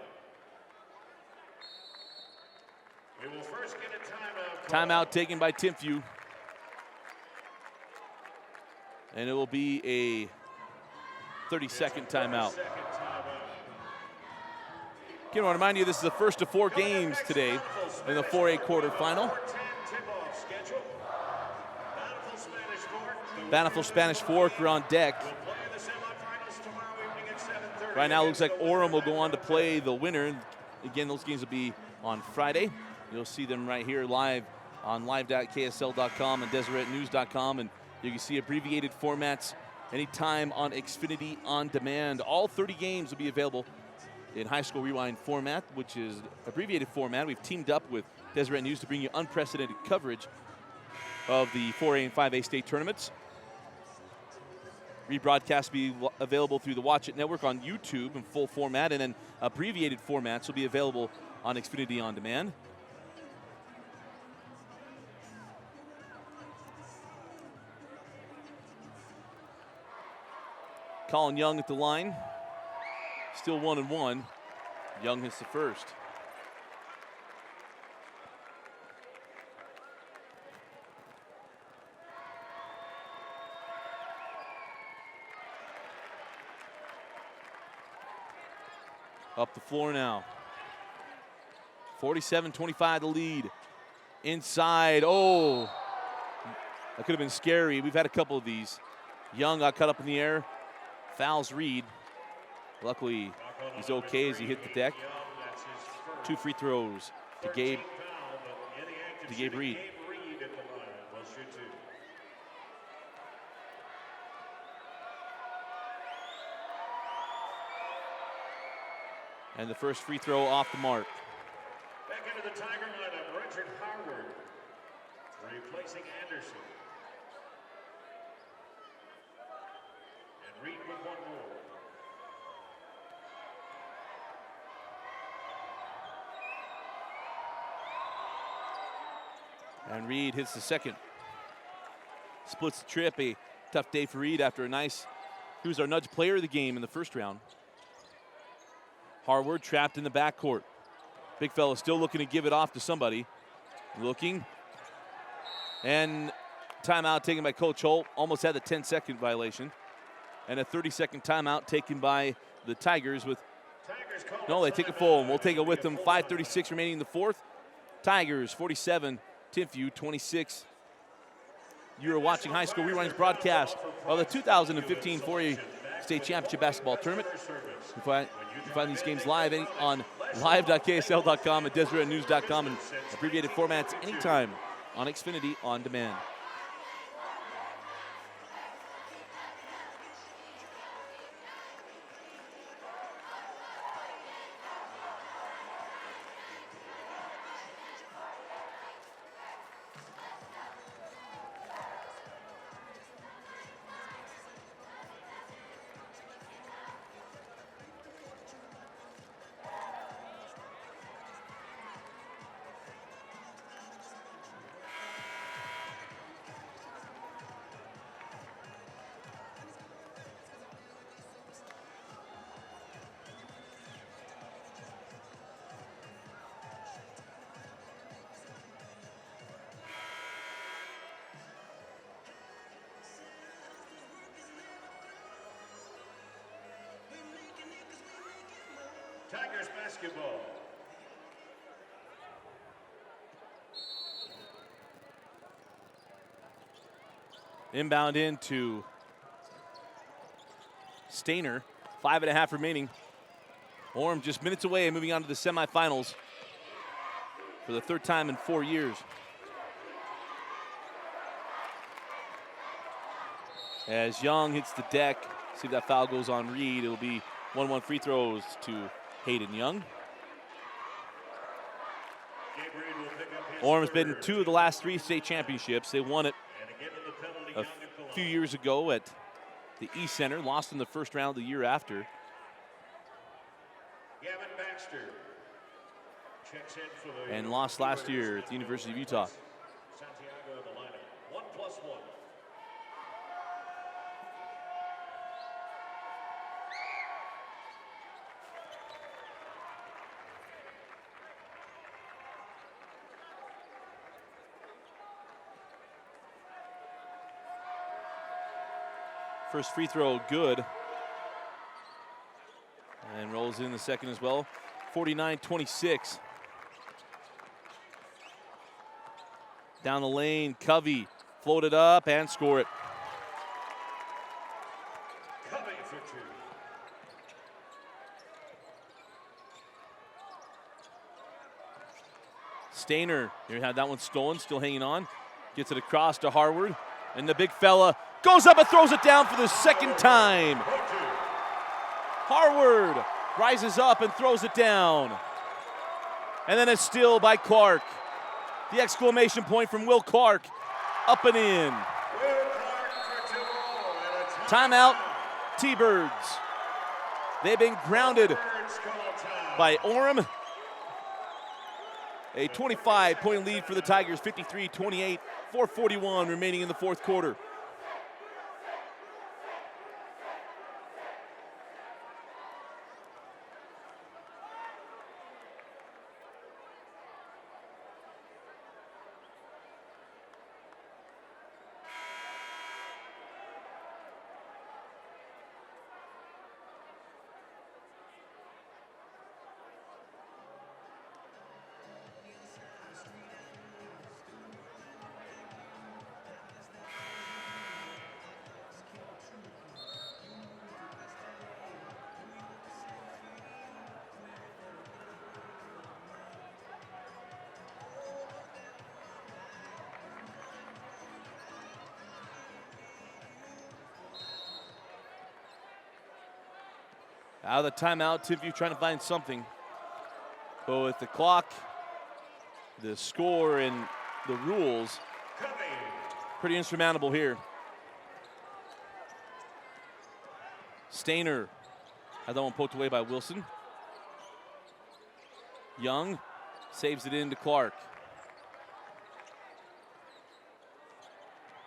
We will first get a timeout. Timeout taken by Timpview. And it will be a 30-second timeout. Again, I want to remind you, this is the first of 4 games today in the 4A quarterfinal. Banifal Spanish Fork are on deck. Right now, it looks like Orem will go on to play the winner. Again, those games will be on Friday. You'll see them right here live on live.ksl.com and DeseretNews.com. And you can see abbreviated formats anytime on Xfinity On Demand. All 30 games will be available in High School Rewind format, which is abbreviated format. We've teamed up with Deseret News to bring you unprecedented coverage of the 4A and 5A state tournaments. Rebroadcast will be available through the Watch It Network on YouTube in full format, and then abbreviated formats will be available on Xfinity On Demand. Colin Young at the line. Still 1 and 1. Young hits the first. Up the floor now. 47-25 the lead. Inside, oh. That could have been scary. We've had a couple of these. Young got cut up in the air. Fouls Reed. Luckily, he's okay as he hit the deck. 2 free throws to Gabe Reed. And the first free throw off the mark. Back into the Tiger lineup, Richard Harward replacing Anderson. And Reed with 1 more. And Reed hits the second. Splits the trip. A tough day for Reed after a nice, he was our nudge player of the game in the first round. Harward trapped in the backcourt. Big fella still looking to give it off to somebody. Looking. And timeout taken by Coach Holt. Almost had the 10-second violation. And a 30-second timeout taken by the Tigers with, no, they take a full, and we'll take it with them. 5:36 remaining in the fourth. Tigers 47, Timpview 26. You are watching High School Rewind's broadcast of the 2015 4A State Championship Basketball Tournament. You can find these games live on live.ksl.com and DeseretNews.com and abbreviated formats anytime on Xfinity On Demand. Tigers basketball. Inbound into Stainer. 5.5 remaining. Orem just minutes away and moving on to the semifinals for the third time in 4 years. As Young hits the deck, see if that foul goes on Reed. It'll be 1-1 free throws to Hayden Young. Orem's been in 2 of the last 3 state championships. They won it a few years ago at the East Center, lost in the first round the year after. And lost last year at the University of Utah. Santiago in the lineup. 1+1. First free throw, good. And rolls in the second as well. 49-26. Down the lane, Covey floated up and score it. Covey for 2. Stainer, here had that one stolen, still hanging on. Gets it across to Harward. And the big fella goes up and throws it down for the second time. Harward rises up and throws it down. And then a steal by Clark. The exclamation point from Will Clark. Up and in. Timeout, T-Birds. They've been grounded by Orem. A 25-point lead for the Tigers, 53-28, 4:41 remaining in the fourth quarter. Out of the timeout, Timpview trying to find something. But with the clock, the score, and the rules, pretty insurmountable here. Stainer had that one poked away by Wilson. Young saves it into Clark.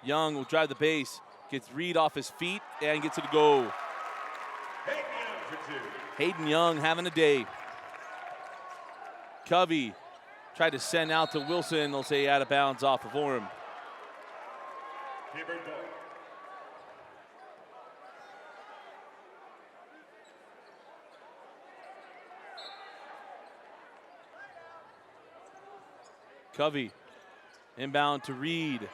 Young will drive the base, gets Reed off his feet, and gets it to go. Hayden Young having a day. Covey tried to send out to Wilson. They'll say out of bounds off of Orem. Covey inbound to Reed.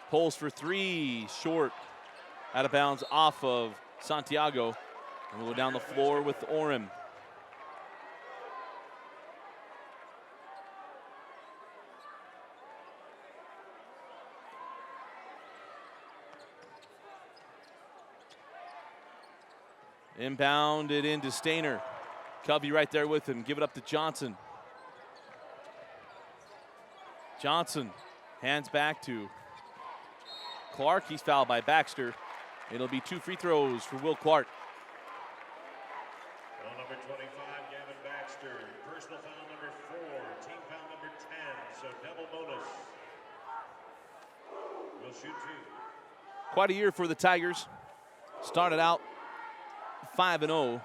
Pulls for 3, short. Out of bounds off of Santiago. And we'll go down the floor with Orem. Inbound it into Stainer. Covey right there with him. Give it up to Johnson. Johnson hands back to Clark. He's fouled by Baxter. It'll be 2 free throws for Will Clark. Foul number 25, Gavin Baxter. Personal foul number 4, team foul number 10, so double bonus. Will shoot 2. Quite a year for the Tigers. Started out 5-0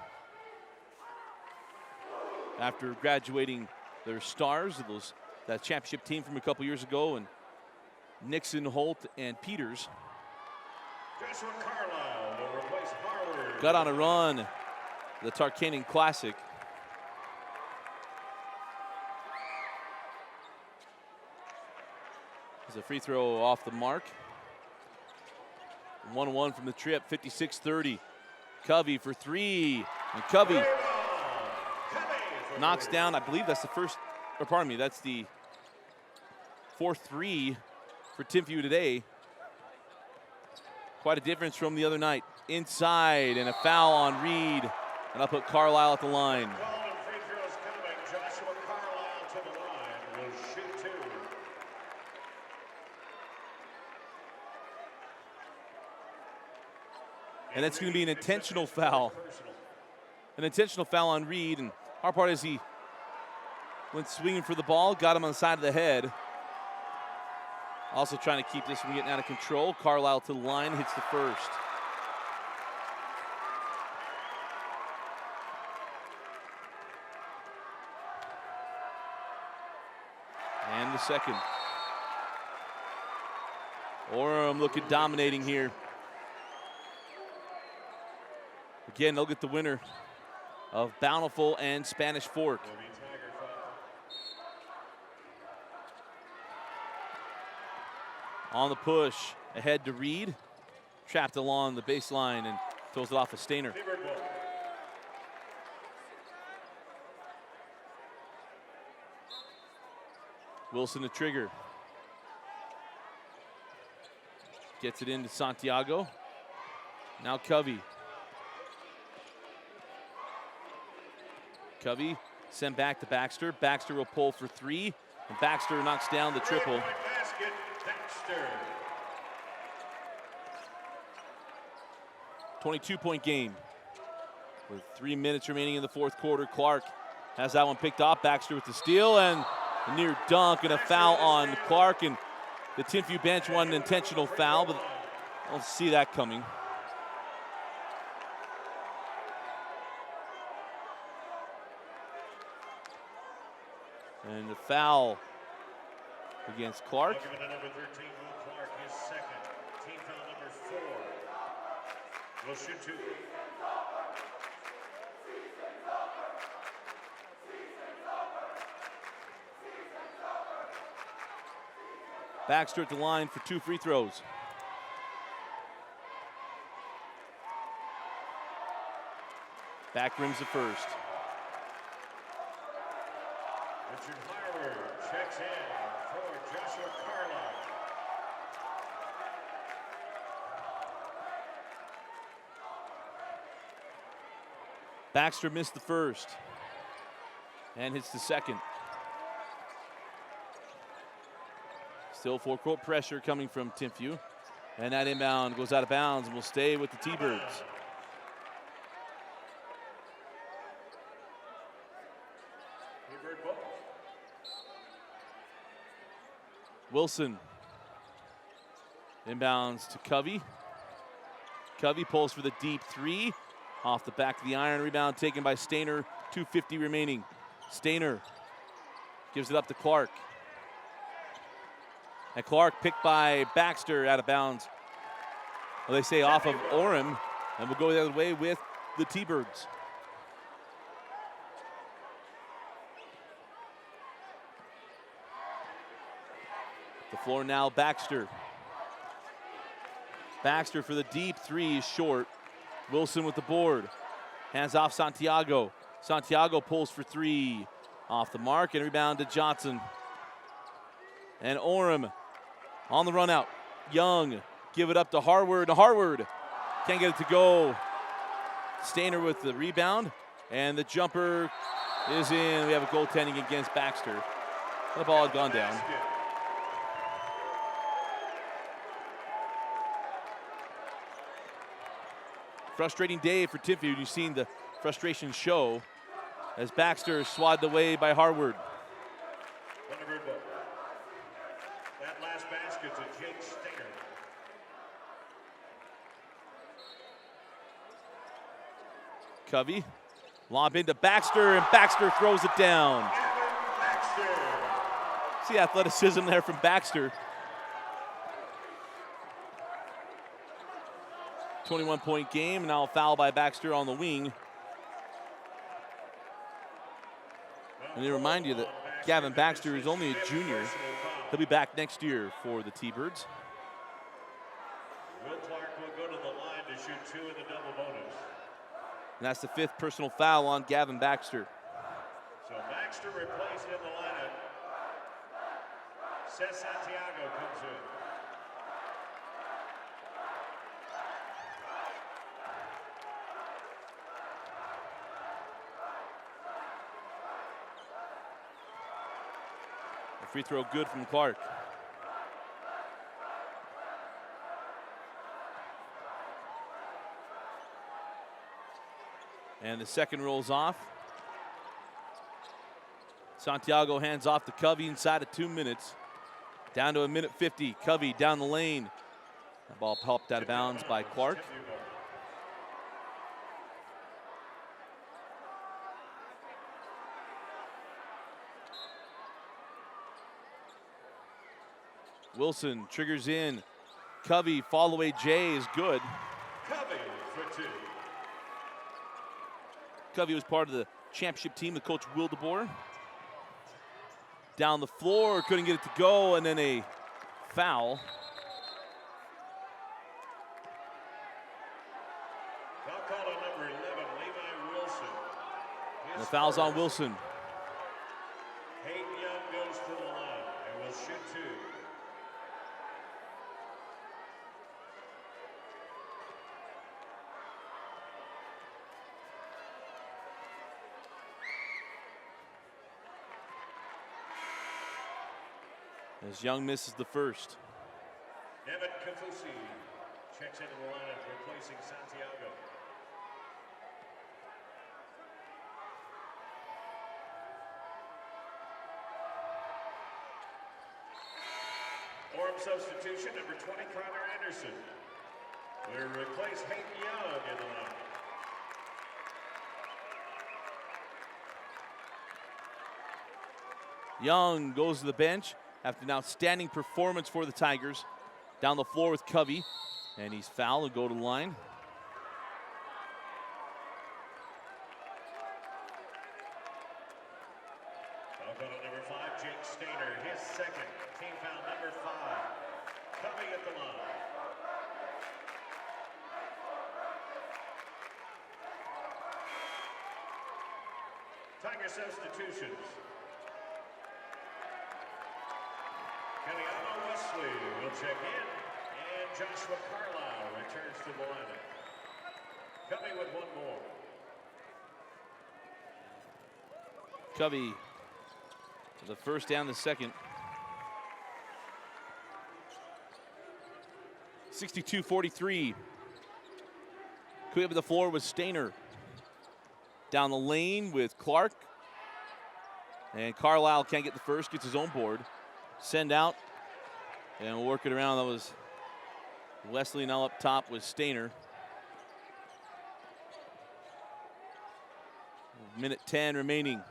after graduating their stars, that championship team from a couple years ago, and Nixon, Holt, and Peters. Joshua Carlisle will replace Harward. Got on a run, the Tarkaning Classic. There's a free throw off the mark. 1-1 from the trip, 56-30. Covey for three, and Covey knocks down, I believe that's the first, or pardon me, that's the 4-3 for Timpview today. Quite a difference from the other night. Inside, and a foul on Reed, and I'll put Carlisle at the line. And that's going to be an intentional foul. An intentional foul on Reed. And our part is he went swinging for the ball, got him on the side of the head. Also trying to keep this from getting out of control. Carlisle to the line, hits the first. And the second. Orem looking dominating here. Again, they'll get the winner of Bountiful and Spanish Fork. On the push, ahead to Reed. Trapped along the baseline and throws it off of Stainer. Wilson to trigger. Gets it into Santiago. Now Covey. Covey sent back to Baxter. Baxter will pull for three, and Baxter knocks down the triple. Basket, Baxter. 22-point game. With 3 minutes remaining in the fourth quarter, Clark has that one picked off. Baxter with the steal, and a near dunk, and a foul on Clark. And the Timpview bench won an intentional foul, but I don't see that coming. And the foul against Clark. Number 13, Will Clark, his second. Team foul number 4. Will shoot two. Baxter at the line for 2 free throws. Back rims the first. Richard Harvard checks in for Joshua Carlisle. Baxter missed the first and hits the second. Still four-court pressure coming from Timpview. And that inbound goes out of bounds and will stay with the T-Birds. Wilson inbounds to Covey. Covey pulls for the deep three. Off the back of the iron, rebound taken by Stainer, 2:50 remaining. Stainer gives it up to Clark. And Clark picked by Baxter out of bounds. Well, they say off of Orem, and we'll go the other way with the T-Birds. The floor now, Baxter. Baxter for the deep three is short. Wilson with the board. Hands off Santiago. Santiago pulls for three. Off the mark and rebound to Johnson. And Orem on the run out. Young, give it up to Harward. Harward can't get it to go. Stainer with the rebound. And the jumper is in. We have a goaltending against Baxter. The ball had gone down. Frustrating day for Timpview. You've seen the frustration show as Baxter is swatted away by Harward. That last basket to Jake Stinger. Covey, lob into Baxter, and Baxter throws it down. Baxter. See athleticism there from Baxter. 21-point game, now a foul by Baxter on the wing. And they remind you that Gavin Baxter is only a junior. He'll be back next year for the T-Birds. Will Clark will go to the line to shoot 2 in the double bonus. And that's the 5th personal foul on Gavin Baxter. So Baxter replaced in the lineup. Seth Santiago comes in. The free throw good from Clark. And the second rolls off. Santiago hands off to Covey inside of 2 minutes. Down to 1:50. Covey down the lane. The ball popped out of bounds by Clark. Wilson triggers in. Covey, fall away J is good. Covey for 2. Covey was part of the championship team with Coach Will DeBoer. Down the floor, couldn't get it to go, and then a foul. Foul call on number 11, Levi Wilson. And the foul's on Wilson. Hayden Young goes to the line and will shoot 2. As Young misses the first. Devin Kafusi checks into the lineup, replacing Santiago. Orem substitution, number 20, Connor Anderson. Will replace Hayden Young in the lineup. Young goes to the bench after an outstanding performance for the Tigers. Down the floor with Covey, and he's fouled and go to the line. Foul call on number 5, Jake Stainer, his second. Team foul number 5. Covey at the line. Tiger substitutions. Kenyatta Wesley will check in, and Joshua Carlisle returns to the lineup. Covey with 1 more. Covey, the first and the second. 62-43. Quick up the floor with Stainer. Down the lane with Clark. And Carlisle can't get the first, gets his own board. Send out, and we'll work it around. That was Wesley now up top with Stainer. Minute 10 remaining.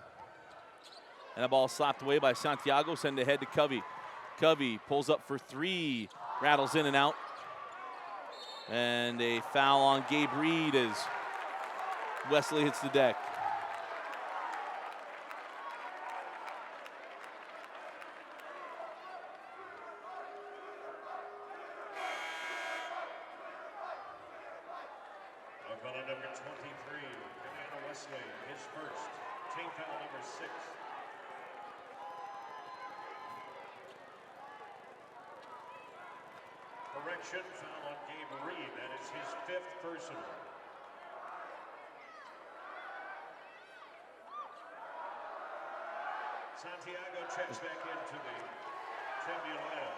And the ball slapped away by Santiago, send ahead to Covey. Covey pulls up for 3, rattles in and out. And a foul on Gabe Reed as Wesley hits the deck. Number 23, Kenyatta Wesley, his first. Team foul number 6. Correction, foul on Gabe Reed. That is his 5th personal. Santiago checks back into the Timpview lineup.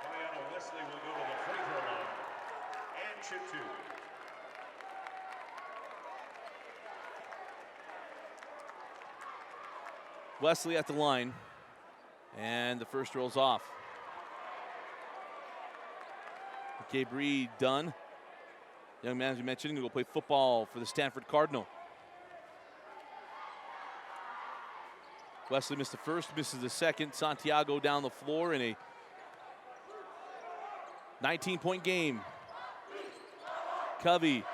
Kenyatta Wesley will go to the free throw line and shoot 2. Wesley at the line, and the first rolls off. Gabe Reed done. Young man, as we mentioned, going to go play football for the Stanford Cardinal. Wesley missed the first, misses the second. Santiago down the floor in a 19-point game. Covey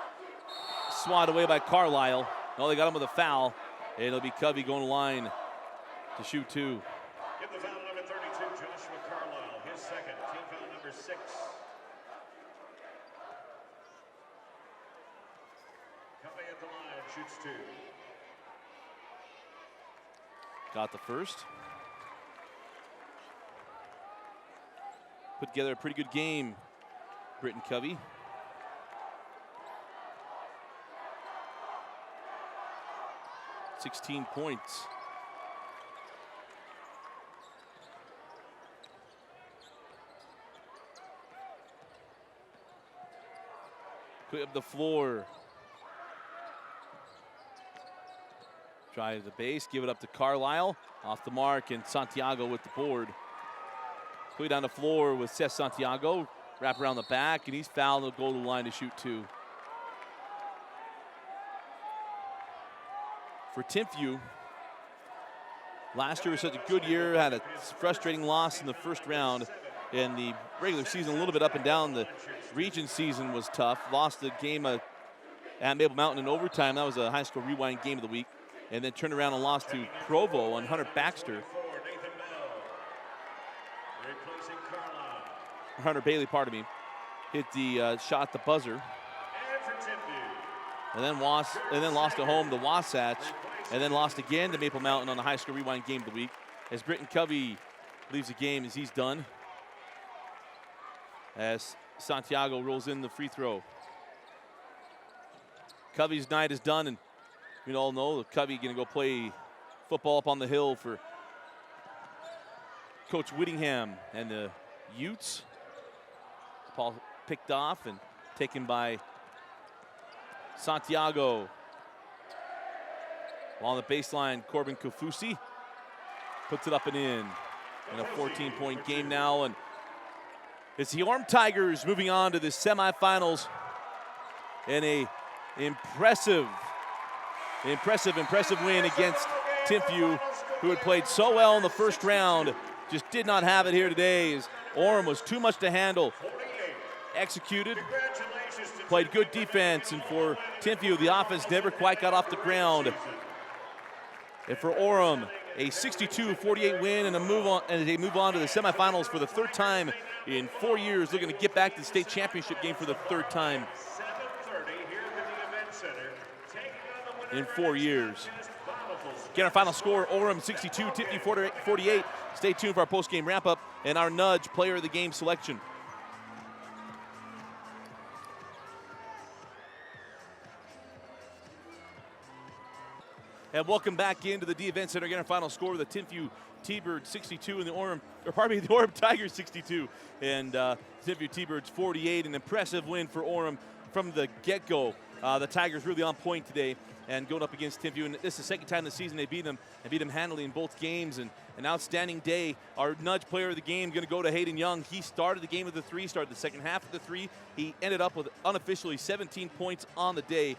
swatted away by Carlisle. They got him with a foul. And it'll be Covey going to line to shoot 2. Give the foul Covey at the line, shoots 2. Got the first. Put together a pretty good game, Britton Covey. $16 points. Put up the floor. Try to the base, give it up to Carlisle. Off the mark, and Santiago with the board. Put down the floor with Seth Santiago. Wrap around the back, and he's fouled. He'll go to the line to shoot 2. For Timpview, last year was such a good year. Had a frustrating loss in the first round. In the regular season, a little bit up and down. The region season was tough. Lost the game at Maple Mountain in overtime. That was a high school rewind game of the week. And then turned around and lost to Provo on Hunter Baxter. Hunter Bailey, pardon me, hit the shot at the buzzer. And then lost at home to Wasatch. And then lost again to Maple Mountain on the high school rewind game of the week. As Britton Covey leaves the game as he's done. As Santiago rolls in the free throw. Covey's night is done, and we all know that Covey going to go play football up on the hill for Coach Whittingham and the Utes. Ball picked off and taken by Santiago. On the baseline, Corbin Kofusi puts it up and in a 14-point game now. And it's the Orem Tigers moving on to the semifinals in a impressive win against Timpview, who had played so well in the first round. Just did not have it here today, as Orem was too much to handle. Executed, played good defense, and for Timpview, the offense never quite got off the ground. And for Orem, a 62-48 win and they move on to the semifinals for the third time in 4 years, looking to get back to the state championship game for the third time in 4 years. Again, our final score, Orem 62, Timpview 48. Stay tuned for our post-game wrap-up and our Nudge Player of the Game selection. And welcome back into the D Event Center. Again, our final score, the Timpview T-Birds 62 and the Orem Tigers 62. And Timpview T-Birds 48. An impressive win for Orem from the get-go. The Tigers really on point today and going up against Timpview. And this is the second time this season they beat them and beat them handily in both games. And an outstanding day. Our Nudge Player of the Game going to go to Hayden Young. He started the game with the 3, started the second half with the 3. He ended up with unofficially 17 points on the day.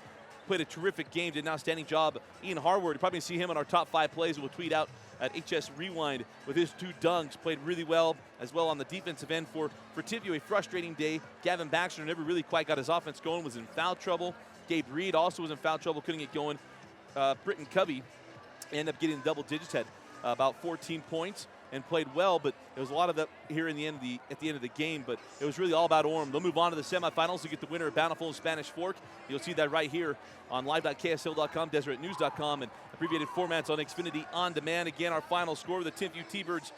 Played a terrific game, did an outstanding job. Ian Harward, you'll probably see him on our top 5 plays. We'll tweet out at HS Rewind with his 2 dunks. Played really well as well on the defensive end for Timpview. A frustrating day. Gavin Baxter never really quite got his offense going, was in foul trouble. Gabe Reed also was in foul trouble, couldn't get going. Britton Covey ended up getting double digits, had about 14 points and played well, but there was a lot of that here at the end of the game, but it was really all about Orem. They'll move on to the semifinals to get the winner of Bountiful and Spanish Fork. You'll see that right here on live.ksl.com, deseretnews.com, and abbreviated formats on Xfinity On Demand. Again, our final score, the Timpview T-Birds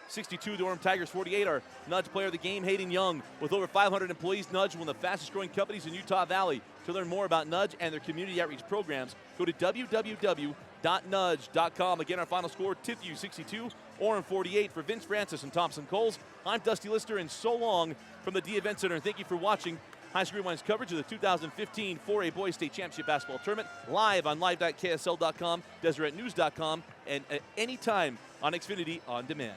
62, the Orem Tigers 48. Our Nudge Player of the Game, Hayden Young. With over 500 employees, Nudge, one of the fastest growing companies in Utah Valley. To learn more about Nudge and their community outreach programs, go to www.nudge.com. Again, our final score, Timpview 62, Orem 48. For Vince Francis and Thompson Coles, I'm Dusty Lister, and so long from the D Event Center. And thank you for watching High School Rewind's coverage of the 2015 4A Boys State Championship Basketball Tournament, live on live.ksl.com, deseretnews.com, and at any time on Xfinity On Demand.